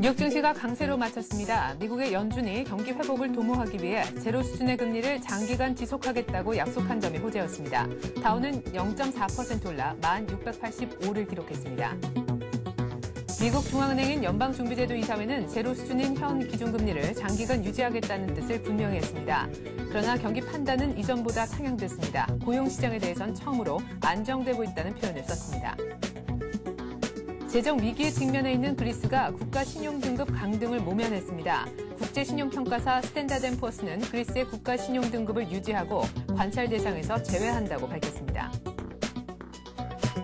뉴욕 증시가 강세로 마쳤습니다. 미국의 연준이 경기 회복을 도모하기 위해 제로 수준의 금리를 장기간 지속하겠다고 약속한 점이 호재였습니다. 다우는 0.4% 올라 1,685를 기록했습니다. 미국 중앙은행인 연방준비제도 이사회는 제로 수준인 현 기준금리를 장기간 유지하겠다는 뜻을 분명히 했습니다. 그러나 경기 판단은 이전보다 상향됐습니다. 고용시장에 대해선 처음으로 안정되고 있다는 표현을 썼습니다. 재정 위기에 직면해 있는 그리스가 국가 신용등급 강등을 모면했습니다. 국제신용평가사 스탠다드앤푸어스는 그리스의 국가 신용등급을 유지하고 관찰 대상에서 제외한다고 밝혔습니다.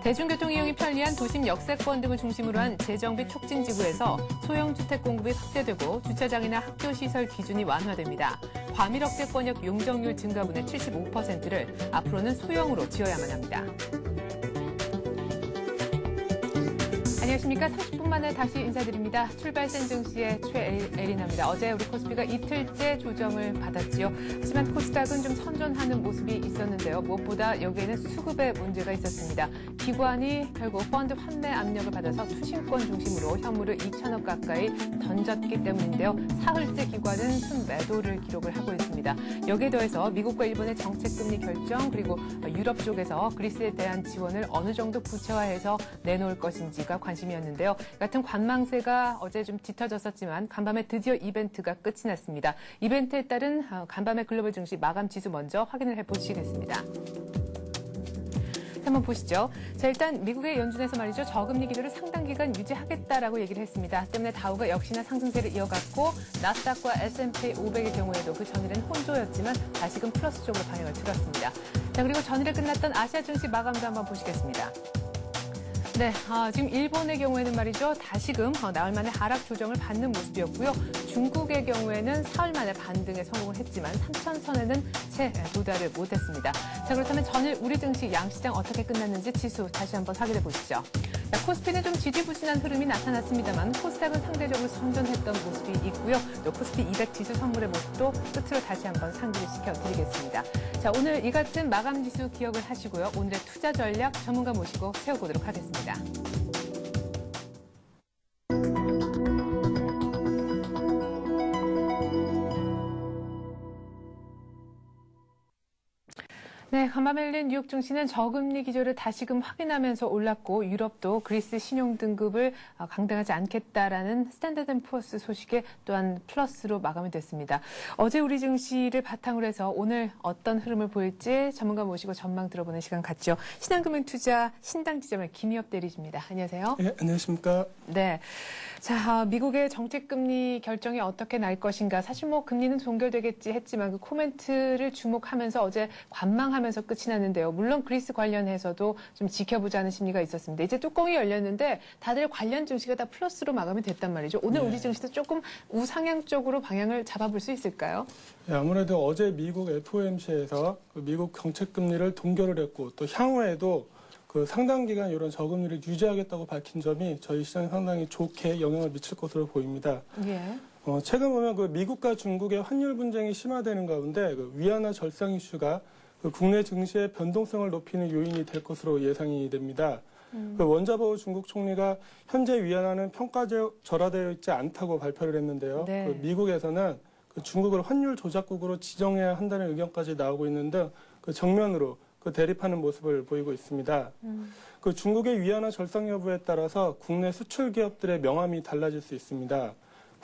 대중교통 이용이 편리한 도심 역세권 등을 중심으로 한 재정비 촉진지구에서 소형주택 공급이 확대되고 주차장이나 학교시설 기준이 완화됩니다. 과밀 억대권역 용적률 증가분의 75%를 앞으로는 소형으로 지어야만 합니다. 안녕하십니까. 30분 만에 다시 인사드립니다. 출발 센증시의 최애리나입니다. 어제 우리 코스피가 이틀째 조정을 받았지요. 하지만 코스닥은 좀 선전하는 모습이 있었는데요. 무엇보다 여기에는 수급의 문제가 있었습니다. 기관이 결국 펀드 환매 압력을 받아서 투신권 중심으로 현물을 2천억 가까이 던졌기 때문인데요. 사흘째 기관은 순매도를 기록을 하고 있습니다. 여기에 더해서 미국과 일본의 정책금리 결정 그리고 유럽 쪽에서 그리스에 대한 지원을 어느 정도 구체화해서 내놓을 것인지가 관심이었는데요. 같은 관망세가 어제 좀 짙어졌었지만 간밤에 드디어 이벤트가 끝이 났습니다. 이벤트에 따른 간밤의 글로벌 증시 마감 지수 먼저 확인을 해보시겠습니다. 한번 보시죠. 자, 일단 미국의 연준에서 말이죠. 저금리 기조를 상당 기간 유지하겠다라고 얘기를 했습니다. 때문에 다우가 역시나 상승세를 이어갔고 나스닥과 S&P 500의 경우에도 그 전일은 혼조였지만 다시금 플러스 쪽으로 방향을 틀었습니다. 자, 그리고 전일에 끝났던 아시아 증시 마감도 한번 보시겠습니다. 네, 지금 일본의 경우에는 말이죠. 다시금 나흘 만에 하락 조정을 받는 모습이었고요. 중국의 경우에는 사흘 만에 반등에 성공을 했지만 3,000선에는 채 도달을 못했습니다. 자, 그렇다면 전일 우리 증시 양시장 어떻게 끝났는지 지수 다시 한번 확인해 보시죠. 자, 코스피는 좀 지지부진한 흐름이 나타났습니다만 코스닥은 상대적으로 선전했던 모습이 있고요. 또 코스피 200 지수 선물의 모습도 끝으로 다시 한번 상기를 시켜드리겠습니다. 자, 오늘 이 같은 마감 지수 기억을 하시고요. 오늘의 투자 전략 전문가 모시고 세워보도록 하겠습니다. 네, 간밤에 열린 뉴욕 증시는 저금리 기조를 다시금 확인하면서 올랐고 유럽도 그리스 신용등급을 강등하지 않겠다라는 스탠다드앤푸어스 소식에 또한 플러스로 마감이 됐습니다. 어제 우리 증시를 바탕으로 해서 오늘 어떤 흐름을 보일지 전문가 모시고 전망 들어보는 시간 갖죠. 신한금융투자 신당지점의 김희엽 대리입니다. 안녕하세요. 네, 안녕하십니까. 네. 자, 미국의 정책금리 결정이 어떻게 날 것인가. 사실 뭐 금리는 동결되겠지 했지만 그 코멘트를 주목하면서 어제 관망하면서 끝이 났는데요. 물론 그리스 관련해서도 좀 지켜보자는 심리가 있었습니다. 이제 뚜껑이 열렸는데 다들 관련 증시가 다 플러스로 마감이 됐단 말이죠. 오늘 우리 증시도 조금 우상향 쪽으로 방향을 잡아볼 수 있을까요? 네, 아무래도 어제 미국 FOMC에서 미국 정책금리를 동결을 했고 또 향후에도 그 상당 기간 이런 저금리를 유지하겠다고 밝힌 점이 저희 시장에 상당히 좋게 영향을 미칠 것으로 보입니다. 예. 최근 보면 그 미국과 중국의 환율 분쟁이 심화되는 가운데 그 위안화 절상 이슈가 그 국내 증시의 변동성을 높이는 요인이 될 것으로 예상이 됩니다. 그 원자보 중국 총리가 현재 위안화는 평가절하되어 있지 않다고 발표를 했는데요. 네. 그 미국에서는 그 중국을 환율 조작국으로 지정해야 한다는 의견까지 나오고 있는 등 그 정면으로 그 대립하는 모습을 보이고 있습니다. 그 중국의 위안화 절상 여부에 따라서 국내 수출 기업들의 명암이 달라질 수 있습니다.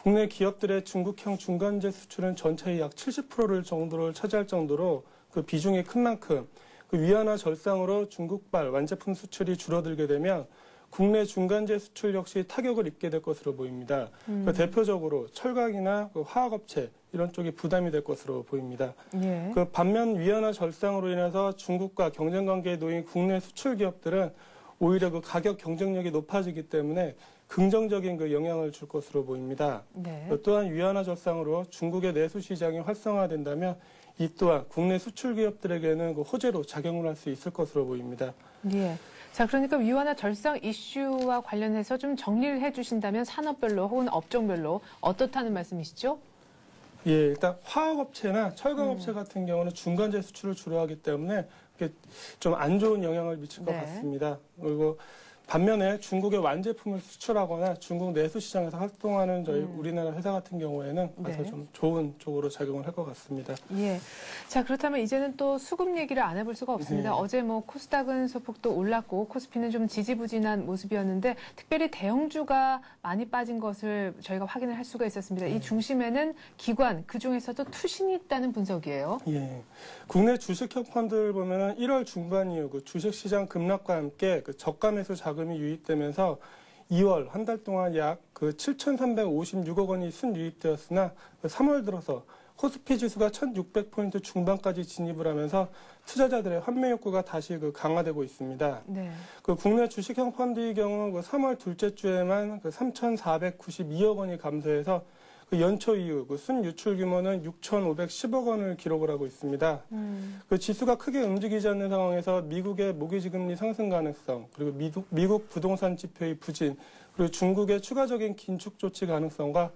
국내 기업들의 중국형 중간재 수출은 전체의 약 70%를 정도를 차지할 정도로 그 비중이 큰 만큼 그 위안화 절상으로 중국발 완제품 수출이 줄어들게 되면 국내 중간재 수출 역시 타격을 입게 될 것으로 보입니다. 그 대표적으로 철강이나 그 화학업체 이런 쪽이 부담이 될 것으로 보입니다. 예. 그 반면 위안화 절상으로 인해서 중국과 경쟁 관계에 놓인 국내 수출 기업들은 오히려 그 가격 경쟁력이 높아지기 때문에 긍정적인 그 영향을 줄 것으로 보입니다. 네. 또한 위안화 절상으로 중국의 내수 시장이 활성화된다면 이 또한 국내 수출 기업들에게는 그 호재로 작용을 할 수 있을 것으로 보입니다. 예. 자, 그러니까 위안화 절상 이슈와 관련해서 좀 정리를 해주신다면 산업별로 혹은 업종별로 어떻다는 말씀이시죠? 예, 일단 화학업체나 철강업체 같은 경우는 중간재 수출을 주로 하기 때문에 좀 안 좋은 영향을 미칠 것 네. 같습니다. 그리고 반면에 중국의 완제품을 수출하거나 중국 내수 시장에서 활동하는 저희 우리나라 회사 같은 경우에는 가서 네. 좀 좋은 쪽으로 작용을 할 것 같습니다. 예. 자, 그렇다면 이제는 또 수급 얘기를 안 해볼 수가 없습니다. 네. 어제 뭐 코스닥은 소폭도 올랐고 코스피는 좀 지지부진한 모습이었는데 특별히 대형주가 많이 빠진 것을 저희가 확인을 할 수가 있었습니다. 이 중심에는 기관, 그중에서도 투신이 있다는 분석이에요. 예. 국내 주식형 펀드를 보면은 1월 중반 이후 그 주식시장 급락과 함께 그 저가 매수 자금이 유입되면서 2월 한 달 동안 약 그 7,356억 원이 순유입되었으나 그 3월 들어서 코스피 지수가 1,600포인트 중반까지 진입을 하면서 투자자들의 환매 욕구가 다시 그 강화되고 있습니다. 네. 그 국내 주식형 펀드의 경우 그 3월 둘째 주에만 그 3,492억 원이 감소해서 그 연초 이후 그 순유출 규모는 6,510억 원을 기록을 하고 있습니다. 그 지수가 크게 움직이지 않는 상황에서 미국의 모기지금리 상승 가능성, 그리고 미국 부동산 지표의 부진, 그리고 중국의 추가적인 긴축 조치 가능성과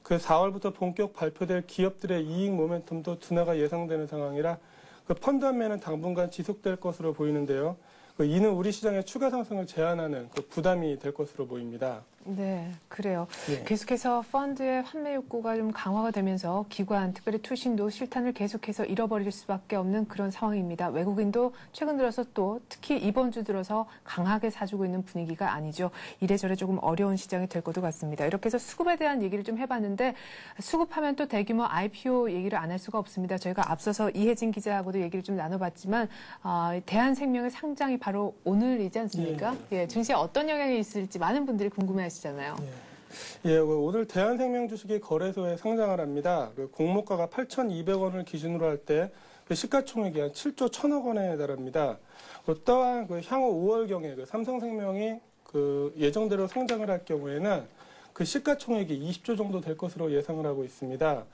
그 4월부터 본격 발표될 기업들의 이익 모멘텀도 둔화가 예상되는 상황이라 그 펀드 환매는 당분간 지속될 것으로 보이는데요. 그 이는 우리 시장의 추가 상승을 제한하는 그 부담이 될 것으로 보입니다. 네, 그래요. 네. 계속해서 펀드의 환매 욕구가 좀 강화가 되면서 기관, 특별히 투신도 실탄을 계속해서 잃어버릴 수밖에 없는 그런 상황입니다. 외국인도 최근 들어서 또 특히 이번 주 들어서 강하게 사주고 있는 분위기가 아니죠. 이래저래 조금 어려운 시장이 될 것도 같습니다. 이렇게 해서 수급에 대한 얘기를 좀 해봤는데 수급하면 또 대규모 IPO 얘기를 안 할 수가 없습니다. 저희가 앞서서 이혜진 기자하고도 얘기를 좀 나눠봤지만 대한생명의 상장이 바로 오늘이지 않습니까? 예, 증시에 어떤 영향이 있을지 많은 분들이 궁금해하시잖아요. 예, 오늘 대한생명 주식이 거래소에 상장을 합니다. 그 공모가가 8,200원을 기준으로 할 때 그 시가총액이 한 7조 1천억 원에 달합니다. 또한 그 향후 5월경에 그 삼성생명이 그 예정대로 상장을 할 경우에는 그 시가총액이 20조 정도 될 것으로 예상을 하고 있습니다.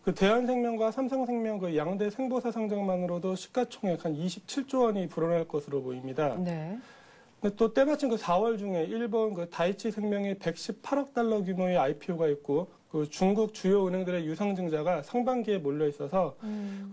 그 대한생명과 삼성생명 그 양대 생보사 상장만으로도 시가총액 한 27조 원이 불어날 것으로 보입니다. 네. 근데 또 때마침 그 4월 중에 일본 그 다이치 생명이 118억 달러 규모의 IPO가 있고 그 중국 주요 은행들의 유상증자가 상반기에 몰려 있어서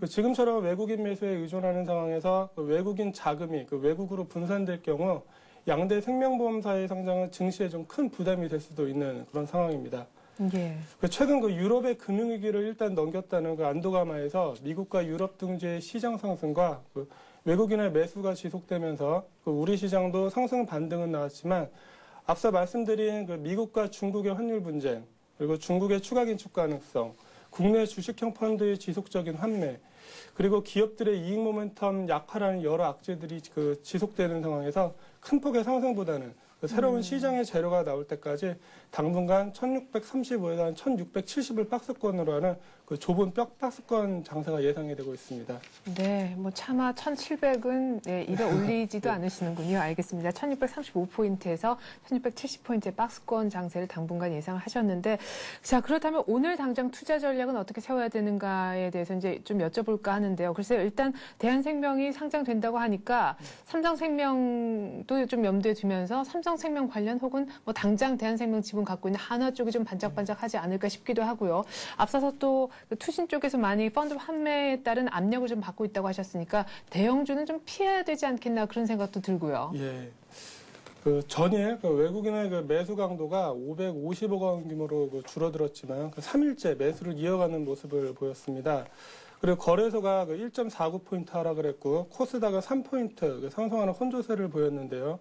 그 지금처럼 외국인 매수에 의존하는 상황에서 그 외국인 자금이 그 외국으로 분산될 경우 양대 생명보험사의 상장은 증시에 좀 큰 부담이 될 수도 있는 그런 상황입니다. 예. 최근 그 유럽의 금융위기를 일단 넘겼다는 그 안도감하에서 미국과 유럽 등지의 시장 상승과 그 외국인의 매수가 지속되면서 그 우리 시장도 상승 반등은 나왔지만 앞서 말씀드린 그 미국과 중국의 환율 분쟁, 그리고 중국의 추가 긴축 가능성, 국내 주식형 펀드의 지속적인 환매, 그리고 기업들의 이익 모멘텀 약화라는 여러 악재들이 그 지속되는 상황에서 큰 폭의 상승보다는 그 새로운 시장의 재료가 나올 때까지 당분간 1635에서 1670을 박스권으로 하는 그 좁은 박스권 장세가 예상이 되고 있습니다. 네, 뭐 차마 1700은 네, 입에 올리지도 않으시는군요. 알겠습니다. 1635포인트에서 1670포인트의 박스권 장세를 당분간 예상하셨는데, 자, 그렇다면 오늘 당장 투자 전략은 어떻게 세워야 되는가에 대해서 이제 좀 여쭤볼까 하는데요. 글쎄요, 일단 대한생명이 상장된다고 하니까 삼성생명도 좀 염두에 두면서 삼성생명 관련 혹은 뭐 당장 대한생명 지분 갖고 있는 한화 쪽이 좀 반짝반짝하지 않을까 싶기도 하고요. 앞서서 또 그 투신 쪽에서 많이 펀드 환매에 따른 압력을 좀 받고 있다고 하셨으니까 대형주는 좀 피해야 되지 않겠나 그런 생각도 들고요. 예. 그 전일 그 외국인의 그 매수 강도가 550억 원 규모로 그 줄어들었지만 그 3일째 매수를 이어가는 모습을 보였습니다. 그리고 거래소가 그 1.49포인트 하락을 했고 코스닥은 3포인트 그 상승하는 혼조세를 보였는데요.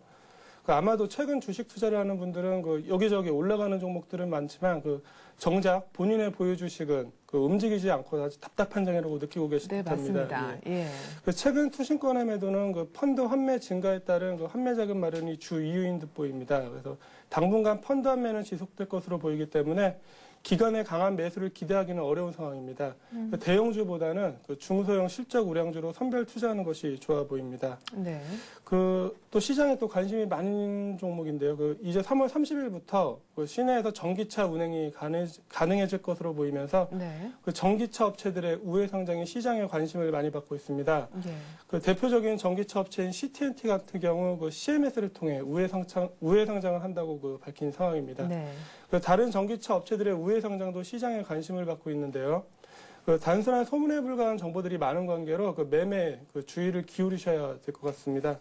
그 아마도 최근 주식 투자를 하는 분들은 그 여기저기 올라가는 종목들은 많지만 그 정작 본인의 보유 주식은 그 움직이지 않고 아주 답답한 장이라고 느끼고 계실 네, 듯합니다. 맞습니다. 예. 예. 그 최근 투신권의 매도는 그 펀드 환매 증가에 따른 그 환매 자금 마련이 주 이유인 듯 보입니다. 그래서 당분간 펀드 환매는 지속될 것으로 보이기 때문에 기관의 강한 매수를 기대하기는 어려운 상황입니다. 그 대형주보다는 그 중소형 실적 우량주로 선별 투자하는 것이 좋아 보입니다. 네. 그 또 시장에 또 관심이 많은 종목인데요. 그 이제 3월 30일부터 그 시내에서 전기차 운행이 가능해질 것으로 보이면서 네. 그 전기차 업체들의 우회 상장이 시장에 관심을 많이 받고 있습니다. 예. 그 대표적인 전기차 업체인 CT&T 같은 경우 그 CMS를 통해 우회 상장을 한다고 그 밝힌 상황입니다. 네. 그 다른 전기차 업체들의 우회 상장도 시장에 관심을 받고 있는데요. 그 단순한 소문에 불과한 정보들이 많은 관계로 그 매매 그 주의를 기울이셔야 될 것 같습니다.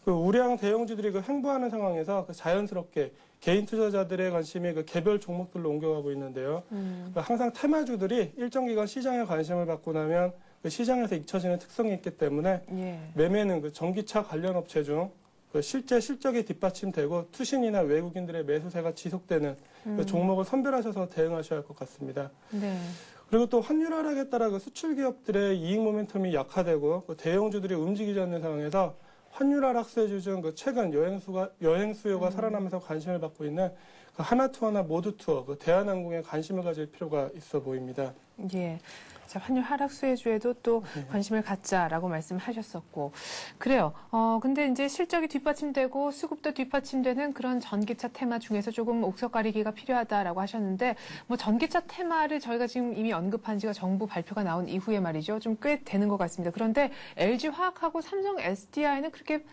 그 우량 대형주들이 그 횡보하는 상황에서 그 자연스럽게 개인 투자자들의 관심이 그 개별 종목들로 옮겨가고 있는데요. 그 항상 테마주들이 일정 기간 시장에 관심을 받고 나면 그 시장에서 잊혀지는 특성이 있기 때문에 예. 매매는 그 전기차 관련 업체 중 그 실제 실적이 뒷받침되고 투신이나 외국인들의 매수세가 지속되는 그 종목을 선별하셔서 대응하셔야 할 것 같습니다. 네. 그리고 또 환율 하락에 따라 그 수출 기업들의 이익 모멘텀이 약화되고 그 대형주들이 움직이지 않는 상황에서 환율 하락세주 중 그 최근 여행 수요가 살아나면서 관심을 받고 있는 그 하나투어나 모두투어, 그 대한항공에 관심을 가질 필요가 있어 보입니다. 예. 자, 환율 하락 수혜주에도 또 관심을 갖자라고 말씀하셨었고. 그래요. 근데 이제 실적이 뒷받침되고 수급도 뒷받침되는 그런 전기차 테마 중에서 조금 옥석 가리기가 필요하다라고 하셨는데, 뭐 전기차 테마를 저희가 지금 이미 언급한 지가 정부 발표가 나온 이후에 말이죠. 좀 꽤 되는 것 같습니다. 그런데 LG화학하고 삼성 SDI는 그렇게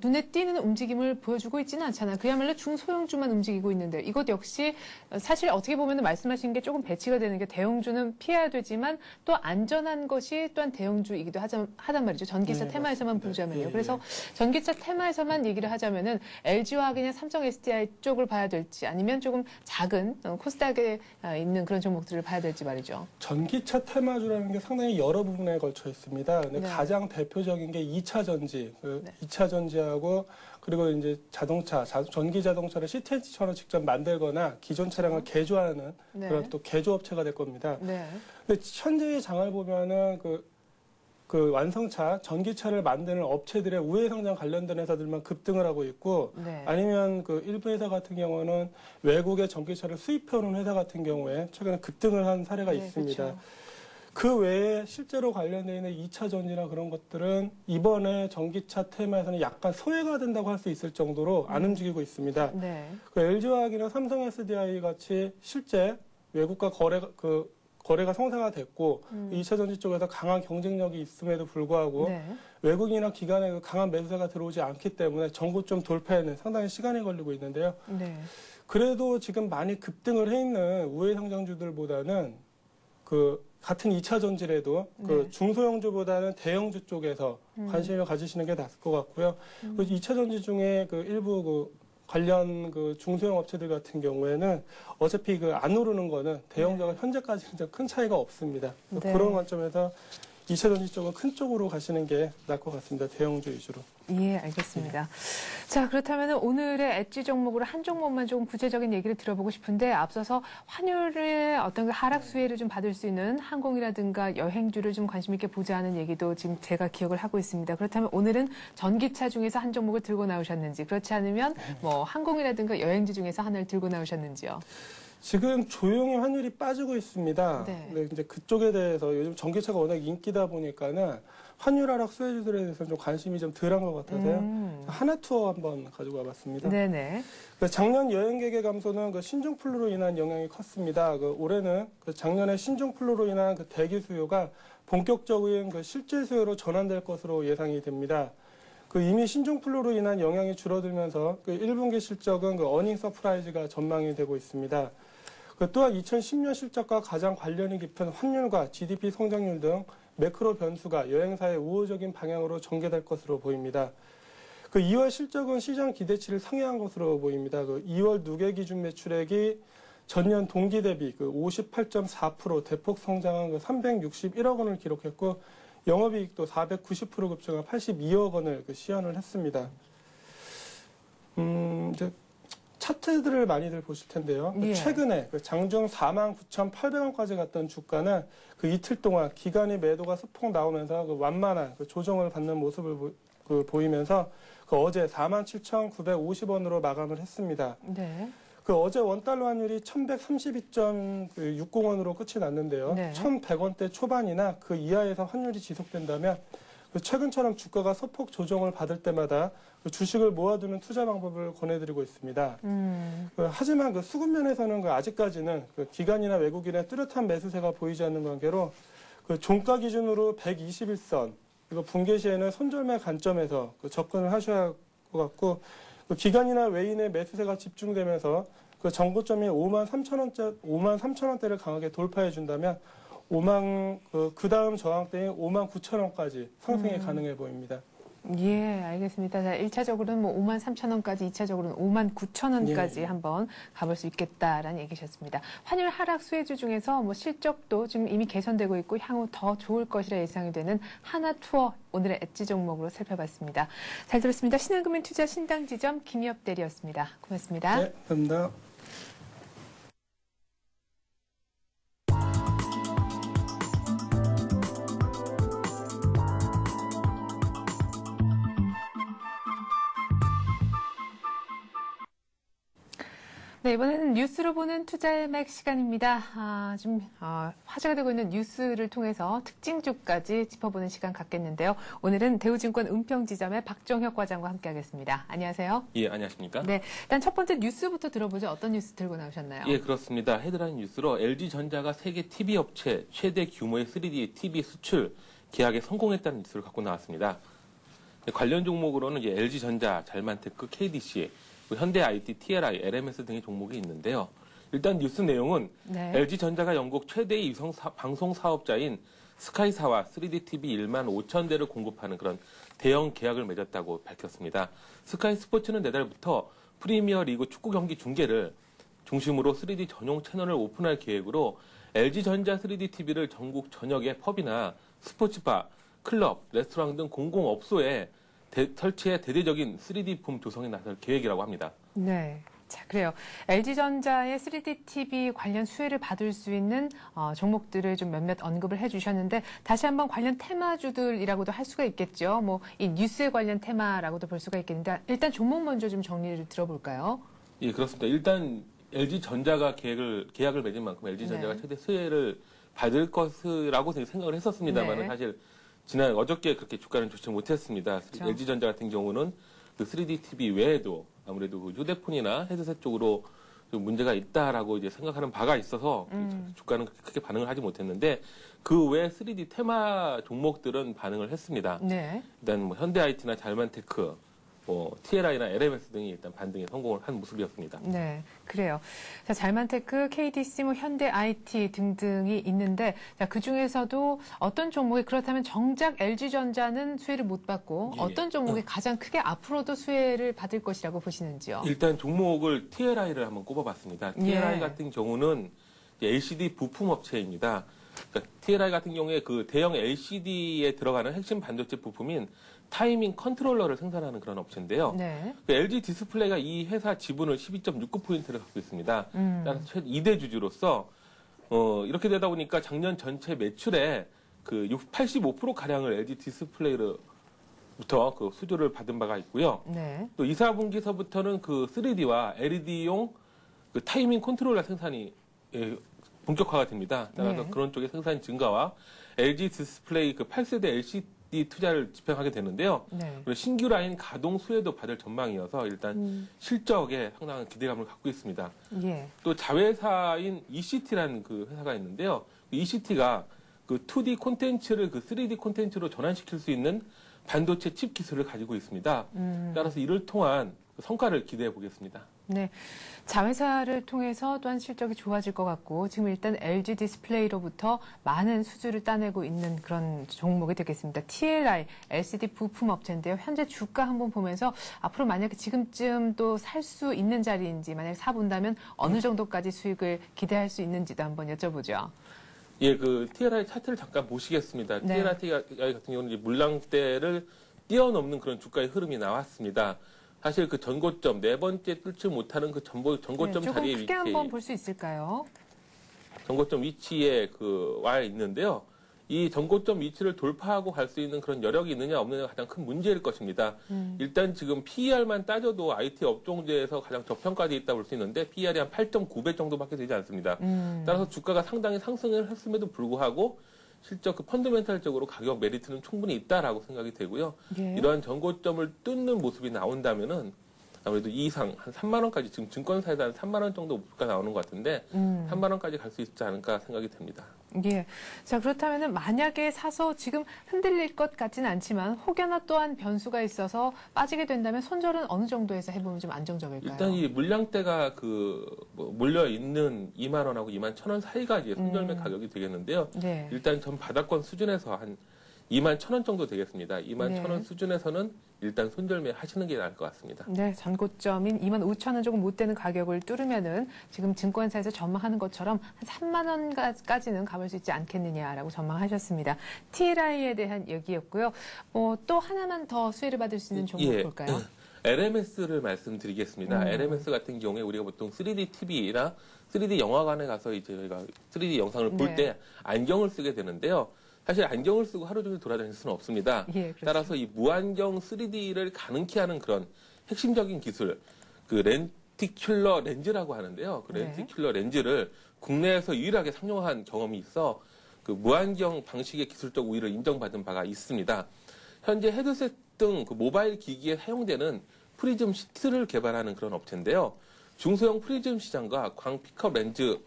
눈에 띄는 움직임을 보여주고 있지는 않잖아요. 그야말로 중소형주만 움직이고 있는데 이것 역시 사실 어떻게 보면 말씀하신 게 조금 배치가 되는 게 대형주는 피해야 되지만 또 안전한 것이 또한 대형주이기도 하단 말이죠. 전기차 네, 테마에서만 맞습니다. 보자면요. 예, 그래서 예. 전기차 테마에서만 얘기를 하자면은 LG화학이나 삼성 SDI 쪽을 봐야 될지 아니면 조금 작은 코스닥에 있는 그런 종목들을 봐야 될지 말이죠. 전기차 테마주라는 게 상당히 여러 부분에 걸쳐 있습니다. 근데 네. 가장 대표적인 게 2차 전지, 네. 2차 전지하고 그리고 이제 전기 자동차를 CTX처럼 직접 만들거나 기존 차량을 개조하는 네. 그런 또 개조업체가 될 겁니다. 네. 근데 현재의 장을 보면은 그 완성차, 전기차를 만드는 업체들의 우회 성장 관련된 회사들만 급등을 하고 있고, 네. 아니면 그 일부 회사 같은 경우는 외국의 전기차를 수입해오는 회사 같은 경우에 최근에 급등을 한 사례가 네, 있습니다. 그렇죠. 그 외에 실제로 관련되어 있는 2차 전지나 그런 것들은 이번에 전기차 테마에서는 약간 소외가 된다고 할 수 있을 정도로 안 움직이고 있습니다. 네. 그 LG화학이나 삼성 SDI 같이 실제 외국과 거래가 성사가 됐고 2차 전지 쪽에서 강한 경쟁력이 있음에도 불구하고 네. 외국인이나 기관의 그 강한 매수세가 들어오지 않기 때문에 전고점 돌파에는 상당히 시간이 걸리고 있는데요. 네. 그래도 지금 많이 급등을 해 있는 우회 상장주들보다는 그 같은 2차 전지라도 그 네. 중소형주보다는 대형주 쪽에서 관심을 가지시는 게 낫을 것 같고요. 그 2차 전지 중에 그 일부 그 관련 그 중소형 업체들 같은 경우에는 어차피 그 안 오르는 거는 대형주가 현재까지는 좀 큰 차이가 없습니다. 네. 그런 관점에서 2차 전지 쪽은 큰 쪽으로 가시는 게 나을 것 같습니다. 대형주 위주로. 예, 알겠습니다. 자, 그렇다면 오늘의 엣지 종목으로 한 종목만 조금 구체적인 얘기를 들어보고 싶은데 앞서서 환율의 어떤 그 하락 수혜를 좀 받을 수 있는 항공이라든가 여행주를 좀 관심 있게 보자는 얘기도 지금 제가 기억을 하고 있습니다. 그렇다면 오늘은 전기차 중에서 한 종목을 들고 나오셨는지 그렇지 않으면 뭐 항공이라든가 여행주 중에서 하나를 들고 나오셨는지요? 지금 조용히 환율이 빠지고 있습니다. 네. 근데 이제 그쪽에 대해서 요즘 전기차가 워낙 인기다 보니까는 환율 하락 수혜주들에 대해서 좀 관심이 좀 덜한 것 같아서요. 하나투어 한번 가지고 와봤습니다. 네네. 작년 여행객의 감소는 그 신종플루로 인한 영향이 컸습니다. 그 올해는 그 작년에 신종플루로 인한 그 대기 수요가 본격적인 그 실제 수요로 전환될 것으로 예상이 됩니다. 그 이미 신종플루로 인한 영향이 줄어들면서 그 1분기 실적은 그 어닝 서프라이즈가 전망이 되고 있습니다. 그 또한 2010년 실적과 가장 관련이 깊은 환율과 GDP 성장률 등 매크로 변수가 여행사의 우호적인 방향으로 전개될 것으로 보입니다. 그 2월 실적은 시장 기대치를 상회한 것으로 보입니다. 그 2월 누계 기준 매출액이 전년 동기 대비 그 58.4% 대폭 성장한 그 361억 원을 기록했고 영업이익도 490% 급증한 82억 원을 그 시현을 했습니다. 이제 차트들을 많이들 보실 텐데요. 예. 최근에 그 장중 49,800원까지 갔던 주가는 그 이틀 동안 기관의 매도가 수폭 나오면서 그 완만한 그 조정을 받는 모습을 보이면서 그 어제 47,950원으로 마감을 했습니다. 네. 그 어제 원달러 환율이 1132.60원으로 끝이 났는데요. 네. 1100원대 초반이나 그 이하에서 환율이 지속된다면 그 최근처럼 주가가 소폭 조정을 받을 때마다 그 주식을 모아두는 투자 방법을 권해드리고 있습니다. 하지만 그 수급 면에서는 그 아직까지는 그 기관이나 외국인의 뚜렷한 매수세가 보이지 않는 관계로 그 종가 기준으로 121선 그리고 분계 시에는 손절매 관점에서 그 접근을 하셔야 할 것 같고 그 기관이나 외인의 매수세가 집중되면서 그 정고점이 53,000원대를 강하게 돌파해 준다면 그 다음 저항 때인 5만 9천 원까지 상승이 가능해 보입니다. 예, 알겠습니다. 자, 1차적으로는 뭐 5만 3천 원까지, 2차적으로는 5만 9천 원까지 예. 한번 가볼 수 있겠다라는 얘기셨습니다. 환율 하락 수혜주 중에서 뭐 실적도 지금 이미 개선되고 있고 향후 더 좋을 것이라 예상이 되는 하나투어 오늘의 엣지 종목으로 살펴봤습니다. 잘 들었습니다. 신한금융투자 신당지점 김희엽 대리였습니다. 고맙습니다. 네, 감사합니다. 네, 이번에는 뉴스로 보는 투자의 맥 시간입니다. 지금 화제가 되고 있는 뉴스를 통해서 특징주까지 짚어보는 시간 갖겠는데요. 오늘은 대우증권 은평지점의 박정혁 과장과 함께하겠습니다. 안녕하세요. 예, 안녕하십니까? 네, 일단 첫 번째 뉴스부터 들어보죠. 어떤 뉴스 들고 나오셨나요? 예, 그렇습니다. 헤드라인 뉴스로 LG전자가 세계 TV 업체 최대 규모의 3D TV 수출 계약에 성공했다는 뉴스를 갖고 나왔습니다. 관련 종목으로는 이제 LG전자, 잘만테크, KDC, 현대 IT, TLI, LMS 등의 종목이 있는데요. 일단 뉴스 내용은 네. LG전자가 영국 최대의 위성 방송 사업자인 스카이사와 3D TV 1만 5천 대를 공급하는 그런 대형 계약을 맺었다고 밝혔습니다. 스카이 스포츠는 내달부터 프리미어 리그 축구 경기 중계를 중심으로 3D 전용 채널을 오픈할 계획으로 LG전자 3D TV를 전국 전역의 펍이나 스포츠바, 클럽, 레스토랑 등 공공업소에 설치해 대대적인 3D품 조성에 나설 계획이라고 합니다. 네. 자, 그래요. LG전자의 3D TV 관련 수혜를 받을 수 있는 종목들을 좀 몇몇 언급을 해주셨는데 다시 한번 관련 테마주들이라고도 할 수가 있겠죠. 뭐 이 뉴스에 관련 테마라고도 볼 수가 있겠는데 일단 종목 먼저 좀 정리를 들어볼까요? 예, 그렇습니다. 일단 LG전자가 계약을 맺은 만큼 LG전자가 네. 최대 수혜를 받을 것이라고 생각을 했었습니다만 네. 사실 어저께 그렇게 주가는 좋지 못했습니다. 그렇죠. LG전자 같은 경우는 그 3D TV 외에도 아무래도 그 휴대폰이나 헤드셋 쪽으로 좀 문제가 있다라고 이제 생각하는 바가 있어서 주가는 그렇게 크게 반응을 하지 못했는데 그 외 3D 테마 종목들은 반응을 했습니다. 네. 일단 뭐 현대 IT나 잘만테크, TLI나 LMS 등이 일단 반등에 성공을 한 모습이었습니다. 네, 그래요. 자, 잘만테크, KDC, 뭐 현대 IT 등등이 있는데, 자, 그 중에서도 어떤 종목이 그렇다면 정작 LG전자는 수혜를 못 받고 예. 어떤 종목이 가장 크게 앞으로도 수혜를 받을 것이라고 보시는지요? 일단 종목을 TLI를 한번 꼽아봤습니다. TLI 예. 같은 경우는 LCD 부품 업체입니다. 그러니까 TLI 같은 경우에 그 대형 LCD에 들어가는 핵심 반도체 부품인 타이밍 컨트롤러를 생산하는 그런 업체인데요. 네. 그 LG 디스플레이가 이 회사 지분을 12.69%를 갖고 있습니다. 따라서 최대 2대 주주로서 이렇게 되다 보니까 작년 전체 매출의 그 85%가량을 LG 디스플레이로부터 그 수주를 받은 바가 있고요. 네. 또 2, 4분기서부터는 그 3D와 LED용 그 타이밍 컨트롤러 생산이 본격화가 됩니다. 따라서 네. 그런 쪽의 생산 증가와 LG 디스플레이 그 8세대 LCD 투자를 집행하게 되는데요. 네. 그리고 신규 라인 가동 수혜도 받을 전망이어서 일단 실적에 상당한 기대감을 갖고 있습니다. 예. 또 자회사인 ECT라는 그 회사가 있는데요. ECT가 그 2D 콘텐츠를 그 3D 콘텐츠로 전환시킬 수 있는 반도체 칩 기술을 가지고 있습니다. 따라서 이를 통한 성과를 기대해 보겠습니다. 네. 자회사를 통해서 또한 실적이 좋아질 것 같고 지금 일단 LG 디스플레이로부터 많은 수주를 따내고 있는 그런 종목이 되겠습니다. TLI, LCD 부품 업체인데요. 현재 주가 한번 보면서 앞으로 만약에 지금쯤 또 살 수 있는 자리인지 만약에 사본다면 어느 정도까지 수익을 기대할 수 있는지도 한번 여쭤보죠. 예, 그 TLI 차트를 잠깐 보시겠습니다. 네. TLI 같은 경우는 이제 물량대를 뛰어넘는 그런 주가의 흐름이 나왔습니다. 사실 그 전고점, 네 번째 뚫지 못하는 그 전고점 조금 자리에 크게 한번 볼 수 있을까요? 전고점 위치에 와 있는데요. 이 전고점 위치를 돌파하고 갈 수 있는 그런 여력이 있느냐 없느냐가 가장 큰 문제일 것입니다. 일단 지금 PER만 따져도 IT 업종제에서 가장 저평가되어 있다고 볼 수 있는데 PER이 한 8.9배 정도밖에 되지 않습니다. 따라서 주가가 상당히 상승을 했음에도 불구하고 실적 그 펀더멘탈적으로 가격 메리트는 충분히 있다라고 생각이 되고요. 예. 이러한 전고점을 뚫는 모습이 나온다면은 아무래도 이 이상 한 3만 원까지 지금 증권사에서 한 3만 원 정도 물가 나오는 것 같은데 3만 원까지 갈 수 있지 않을까 생각이 됩니다. 예. 자, 그렇다면은 만약에 사서 지금 흔들릴 것 같지는 않지만 혹여나 또한 변수가 있어서 빠지게 된다면 손절은 어느 정도에서 해보면 좀 안정적일까요? 일단 이 물량대가 몰려 있는 2만 원하고 2만 1천 원 사이가 이제 손절매 가격이 되겠는데요. 네. 일단 전 바닥권 수준에서 한 2만 1천 원 정도 되겠습니다. 2만 네. 1천 원 수준에서는 일단 손절매 하시는 게 나을 것 같습니다. 네, 전고점인 2만 5천 원 조금 못 되는 가격을 뚫으면은 지금 증권사에서 전망하는 것처럼 한 3만 원까지는 가볼 수 있지 않겠느냐라고 전망하셨습니다. TLI에 대한 얘기였고요. 또 하나만 더 수혜를 받을 수 있는 종목 볼까요? LMS를 말씀드리겠습니다. LMS 같은 경우에 우리가 보통 3D TV나 3D 영화관에 가서 이제 저희가 3D 영상을 볼 때 안경을 쓰게 되는데요. 사실 안경을 쓰고 하루 종일 돌아다닐 수는 없습니다. 예, 그렇죠. 따라서 이 무안경 3D를 가능케 하는 그런 핵심적인 기술, 그 렌티큘러 렌즈라고 하는데요. 그 렌티큘러 렌즈를 국내에서 유일하게 상용한 경험이 있어 그 무안경 방식의 기술적 우위를 인정받은 바가 있습니다. 현재 헤드셋 등 그 모바일 기기에 사용되는 프리즘 시트를 개발하는 그런 업체인데요. 중소형 프리즘 시장과 광 픽업 렌즈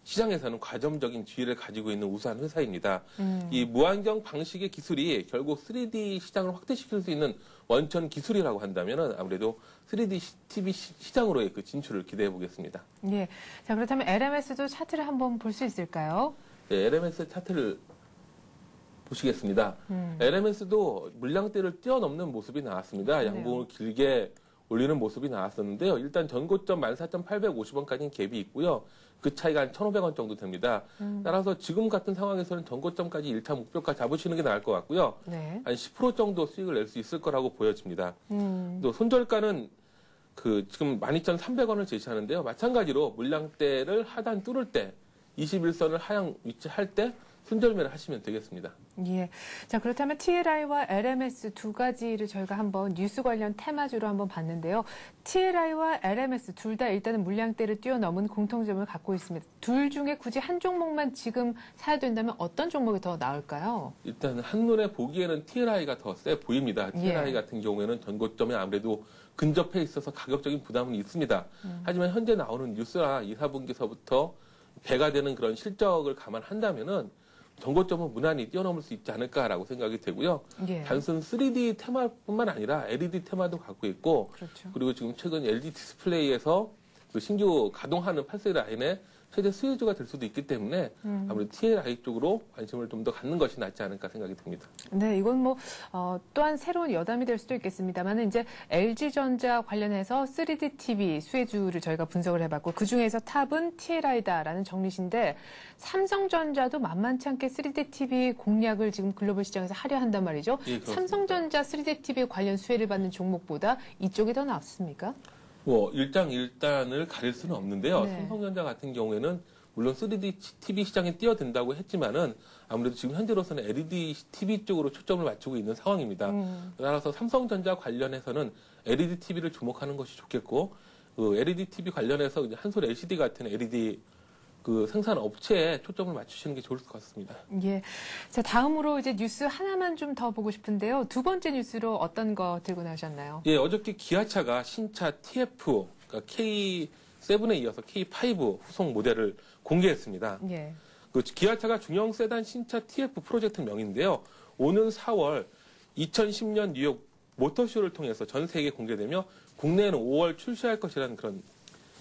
시장에서는 과점적인 지위를 가지고 있는 우수한 회사입니다. 이 무안경 방식의 기술이 결국 3D 시장을 확대시킬 수 있는 원천 기술이라고 한다면 아무래도 3D TV 시장으로의 그 진출을 기대해 보겠습니다. 예. 자, 그렇다면 LMS도 차트를 한번 볼 수 있을까요? 네, LMS 차트를 보시겠습니다. LMS도 물량대를 뛰어넘는 모습이 나왔습니다. 양봉을 길게 올리는 모습이 나왔었는데요. 일단 전고점 14,850원까지는 갭이 있고요. 그 차이가 한 1,500원 정도 됩니다. 따라서 지금 같은 상황에서는 전고점까지 1차 목표가 잡으시는 게 나을 것 같고요. 네. 한 10% 정도 수익을 낼 수 있을 거라고 보여집니다. 또 손절가는 지금 12,300원을 제시하는데요. 마찬가지로 물량대를 하단 뚫을 때 21선을 하향 위치할 때 손절매를 하시면 되겠습니다. 예. 자, 그렇다면 TLI와 LMS 두 가지를 저희가 한번 뉴스 관련 테마주로 한번 봤는데요. TLI와 LMS 둘 다 일단은 물량대를 뛰어넘은 공통점을 갖고 있습니다. 둘 중에 굳이 한 종목만 지금 사야 된다면 어떤 종목이 더 나을까요? 일단 한눈에 보기에는 TLI가 더 세 보입니다. TLI 같은 경우에는 전고점에 아무래도 근접해 있어서 가격적인 부담은 있습니다. 하지만 현재 나오는 뉴스나 2, 4분기서부터 배가 되는 그런 실적을 감안한다면은 전고점은 무난히 뛰어넘을 수 있지 않을까라고 생각이 되고요. 예. 단순 3D 테마뿐만 아니라 LED 테마도 갖고 있고, 그렇죠. 그리고 지금 최근 LG 디스플레이에서 그 신규 가동하는 8세 라인의 최대 수혜주가 될 수도 있기 때문에 아무래도 TLI 쪽으로 관심을 좀 더 갖는 것이 낫지 않을까 생각이 듭니다. 네, 이건 또한 새로운 여담이 될 수도 있겠습니다만 이제 LG전자 관련해서 3D TV 수혜주를 저희가 분석을 해봤고 그 중에서 탑은 TLI다라는 정리신데 삼성전자도 만만치 않게 3D TV 공략을 지금 글로벌 시장에서 하려 한단 말이죠. 예, 그렇습니다. 삼성전자 3D TV 관련 수혜를 받는 종목보다 이쪽이 더 낫습니까? 일장일단을 가릴 수는 없는데요. 네. 삼성전자 같은 경우에는 물론 3D TV 시장에 뛰어든다고 했지만은 아무래도 지금 현재로서는 LED TV 쪽으로 초점을 맞추고 있는 상황입니다. 따라서 삼성전자 관련해서는 LED TV를 주목하는 것이 좋겠고, LED TV 관련해서 이제 한솔 LCD 같은 LED 그 생산 업체에 초점을 맞추시는 게 좋을 것 같습니다. 예. 자, 다음으로 이제 뉴스 하나만 좀 더 보고 싶은데요. 두 번째 뉴스로 어떤 거 들고 나오셨나요? 예, 어저께 기아차가 신차 TF, 그러니까 K7에 이어서 K5 후속 모델을 공개했습니다. 예. 그 기아차가 중형 세단 신차 TF 프로젝트 명인데요. 오는 4월 2010년 뉴욕 모터쇼를 통해서 전 세계에 공개되며 국내에는 5월 출시할 것이라는 그런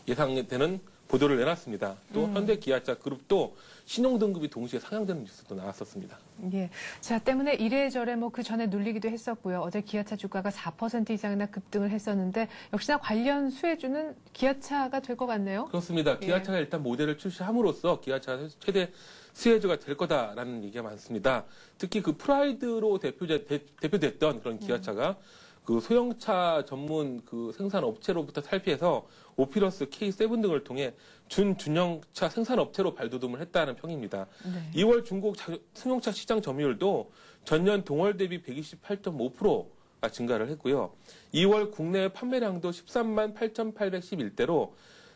예상되는 보도를 내놨습니다. 또 현대 기아차 그룹도 신용 등급이 동시에 상향되는 뉴스도 나왔었습니다. 예. 자, 때문에 이래저래 그 전에 눌리기도 했었고요. 어제 기아차 주가가 4% 이상이나 급등을 했었는데 역시나 관련 수혜주는 기아차가 될 것 같네요. 그렇습니다. 기아차가 일단 모델을 출시함으로써 기아차가 최대 수혜주가 될 거다라는 얘기가 많습니다. 특히 그 프라이드로 대표됐던 그런 기아차가 그 소형차 전문 그 생산 업체로부터 탈피해서 오피러스 K7 등을 통해 준중형차 생산 업체로 발돋움을 했다는 평입니다. 네. 2월 중국 승용차 시장 점유율도 전년 동월 대비 128.5%가 증가를 했고요. 2월 국내 판매량도 13만 8,811대로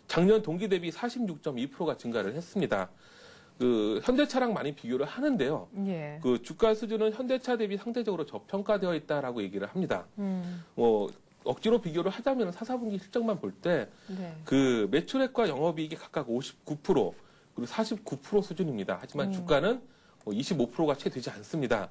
작년 동기 대비 46.2%가 증가를 했습니다. 그 현대차랑 많이 비교를 하는데요. 예. 그 주가 수준은 현대차 대비 상대적으로 저평가되어 있다라고 얘기를 합니다. 억지로 비교를 하자면 4, 4분기 실적만 볼 때 그 매출액과 영업이익이 각각 59% 그리고 49% 수준입니다. 하지만 주가는 25%가 채 되지 않습니다.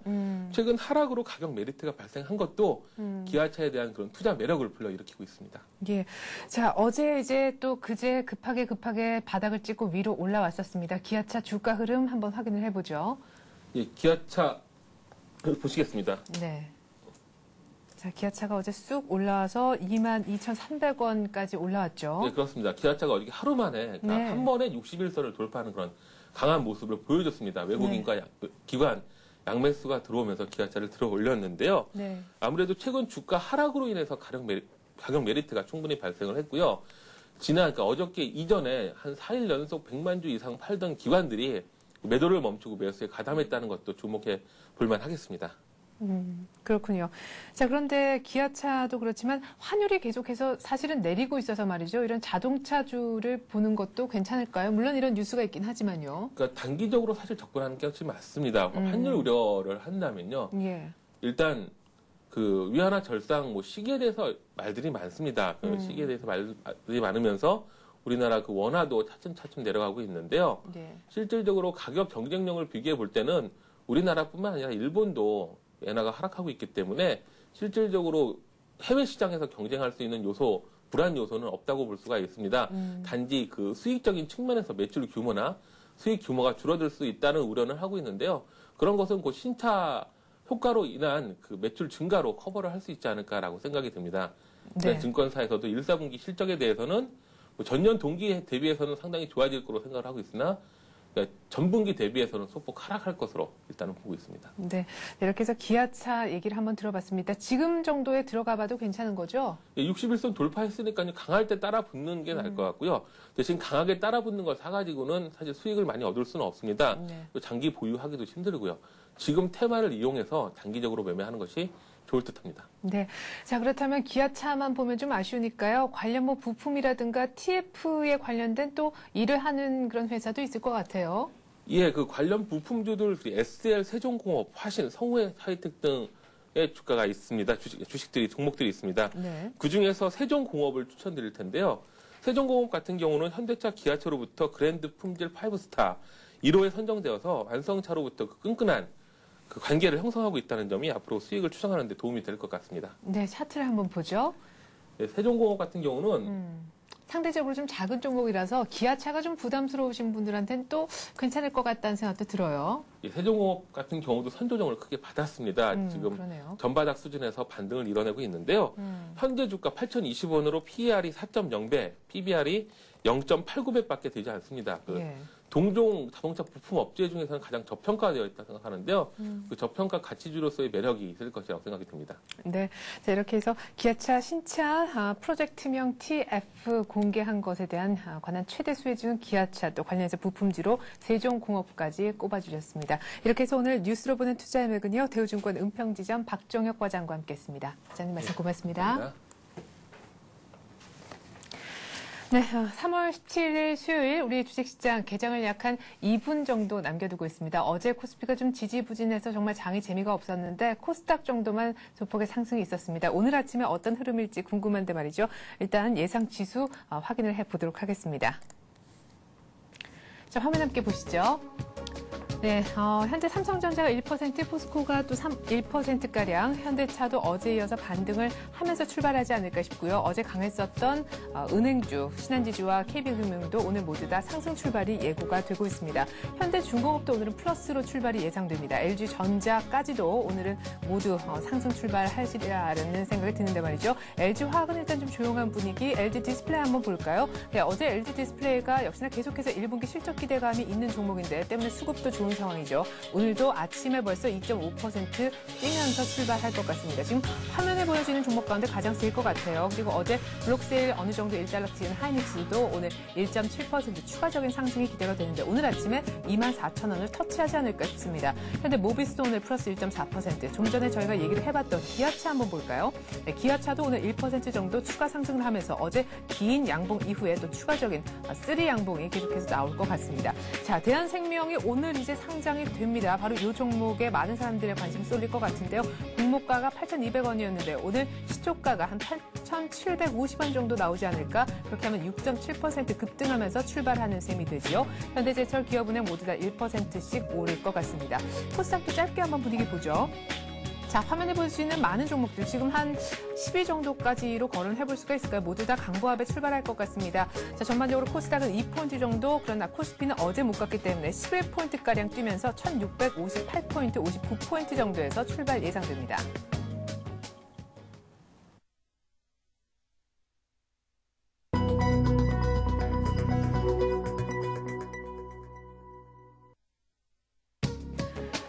최근 하락으로 가격 메리트가 발생한 것도 기아차에 대한 그런 투자 매력을 불러일으키고 있습니다. 예. 자, 어제 이제 또 그제 급하게 바닥을 찍고 위로 올라왔었습니다. 기아차 주가 흐름 한번 확인을 해보죠. 예, 기아차 보시겠습니다. 네. 자, 기아차가 어제 쑥 올라와서 22,300원까지 올라왔죠. 네, 그렇습니다. 기아차가 어저께 하루 만에 그러니까 네. 한 번에 61선을 돌파하는 그런 강한 모습을 보여줬습니다. 외국인과 기관 양매수가 들어오면서 기아차를 들어 올렸는데요. 네. 아무래도 최근 주가 하락으로 인해서 가격 메리트가 충분히 발생을 했고요. 그러니까 어저께 이전에 한 4일 연속 100만 주 이상 팔던 기관들이 매도를 멈추고 매수에 가담했다는 것도 주목해 볼만 하겠습니다. 그렇군요. 자, 그런데 기아차도 그렇지만 환율이 계속해서 사실은 내리고 있어서 말이죠. 이런 자동차주를 보는 것도 괜찮을까요? 물론 이런 뉴스가 있긴 하지만요. 그러니까 단기적으로 사실 접근하는 게 맞습니다. 환율 우려를 한다면요. 예. 일단 그 위안화 절상 시기에 대해서 말들이 많습니다. 그 시기에 대해서 말들이 많으면서 우리나라 그 원화도 차츰차츰 내려가고 있는데요. 네. 실질적으로 가격 경쟁력을 비교해 볼 때는 우리나라뿐만 아니라 일본도 엔화가 하락하고 있기 때문에 실질적으로 해외 시장에서 경쟁할 수 있는 요소, 불안 요소는 없다고 볼 수가 있습니다. 단지 그 수익적인 측면에서 매출 규모나 수익 규모가 줄어들 수 있다는 우려는 하고 있는데요. 그런 것은 곧 신차 효과로 인한 그 매출 증가로 커버를 할 수 있지 않을까라고 생각이 듭니다. 네. 증권사에서도 1, 4분기 실적에 대해서는 전년 동기에 대비해서는 상당히 좋아질 거로 생각을 하고 있으나 그러니까 전분기 대비해서는 소폭 하락할 것으로 일단은 보고 있습니다. 네, 이렇게 해서 기아차 얘기를 한번 들어봤습니다. 지금 정도에 들어가 봐도 괜찮은 거죠? 61선 돌파했으니까요. 강할 때 따라 붙는 게 나을 것 같고요. 대신 강하게 따라 붙는 걸 사가지고는 사실 수익을 많이 얻을 수는 없습니다. 네. 또 장기 보유하기도 힘들고요. 지금 테마를 이용해서 단기적으로 매매하는 것이 좋을 듯합니다. 네. 자, 그렇다면 기아차만 보면 좀 아쉬우니까요. 관련 부품이라든가 TF에 관련된 또 일을 하는 그런 회사도 있을 것 같아요. 예, 그 관련 부품주들, SL, 세종공업, 화신, 성우의 하이텍 등의 주가가 있습니다. 주식들이, 종목들이 있습니다. 네. 그 중에서 세종공업을 추천드릴 텐데요. 세종공업 같은 경우는 현대차, 기아차로부터 그랜드 품질 5스타 1호에 선정되어서 완성차로부터 그 끈끈한 그 관계를 형성하고 있다는 점이 앞으로 수익을 추정하는 데 도움이 될 것 같습니다. 네, 차트를 한번 보죠. 네, 세종공업 같은 경우는 상대적으로 좀 작은 종목이라서 기아차가 좀 부담스러우신 분들한테는 또 괜찮을 것 같다는 생각도 들어요. 예, 세종공업 같은 경우도 선조정을 크게 받았습니다. 지금 그러네요. 전바닥 수준에서 반등을 이뤄내고 있는데요. 현재 주가 8,020원으로 PER이 4.0배, PBR이 0.89배밖에 되지 않습니다. 예. 동종 자동차 부품 업체 중에서는 가장 저평가되어 있다고 생각하는데요. 그 저평가 가치주로서의 매력이 있을 것이라고 생각이 듭니다. 네. 자, 이렇게 해서 기아차 신차 프로젝트명 TF 공개한 것에 대한 관한 최대 수혜주는 기아차 또 관련해서 부품주로 세종공업까지 꼽아주셨습니다. 이렇게 해서 오늘 뉴스로 보는 투자의 맥은요. 대우증권 은평지점 박종혁 과장과 함께했습니다. 과장님 말씀 고맙습니다. 감사합니다. 네, 3월 17일 수요일 우리 주식시장 개장을 약 한 2분 정도 남겨두고 있습니다. 어제 코스피가 좀 지지부진해서 정말 장이 재미가 없었는데 코스닥 정도만 소폭의 상승이 있었습니다. 오늘 아침에 어떤 흐름일지 궁금한데 말이죠. 일단 예상 지수 확인을 해보도록 하겠습니다. 자, 화면 함께 보시죠. 네, 현재 삼성전자가 1%, 포스코가 또 1%가량, 현대차도 어제에 이어서 반등을 하면서 출발하지 않을까 싶고요. 어제 강했었던 은행주, 신한지주와 KB금융도 오늘 모두 다 상승 출발이 예고가 되고 있습니다. 현대중공업도 오늘은 플러스로 출발이 예상됩니다. LG전자까지도 오늘은 모두 상승 출발하시리라는 생각이 드는데 말이죠. LG화학은 일단 좀 조용한 분위기, LG디스플레이 한번 볼까요? 네, 어제 LG디스플레이가 역시나 계속해서 1분기 실적 기대감이 있는 종목인데 때문에 수급도 좋은 상황이죠. 오늘도 아침에 벌써 2.5% 뛰면서 출발할 것 같습니다. 지금 화면에 보여지는 종목 가운데 가장 세일 것 같아요. 그리고 어제 블록세일 어느 정도 1달러치인 하이닉스도 오늘 1.7% 추가적인 상승이 기대가 되는데 오늘 아침에 24,000원을 터치하지 않을까 싶습니다. 현재 모비스도 오늘 플러스 1.4%. 좀 전에 저희가 얘기를 해봤던 기아차 한번 볼까요? 네, 기아차도 오늘 1% 정도 추가 상승을 하면서 어제 긴 양봉 이후에 또 추가적인 3 양봉이 계속해서 나올 것 같습니다. 자, 대한생명이 오늘 이제 상장이 됩니다. 바로 이 종목에 많은 사람들의 관심이 쏠릴 것 같은데요. 공모가가 8,200원이었는데 오늘 시초가가 한 1,750원 정도 나오지 않을까? 그렇게 하면 6.7% 급등하면서 출발하는 셈이 되지요. 현대제철, 기업은행 모두 다 1%씩 오를 것 같습니다. 코스닥도 짧게 한번 분위기 보죠. 자, 화면에 볼 수 있는 많은 종목들 지금 한 10위 정도까지로 거론해볼 수가 있을까요? 모두 다 강보합에 출발할 것 같습니다. 자, 전반적으로 코스닥은 2포인트 정도, 그러나 코스피는 어제 못 갔기 때문에 11포인트가량 뛰면서 1,658포인트, 59포인트 정도에서 출발 예상됩니다.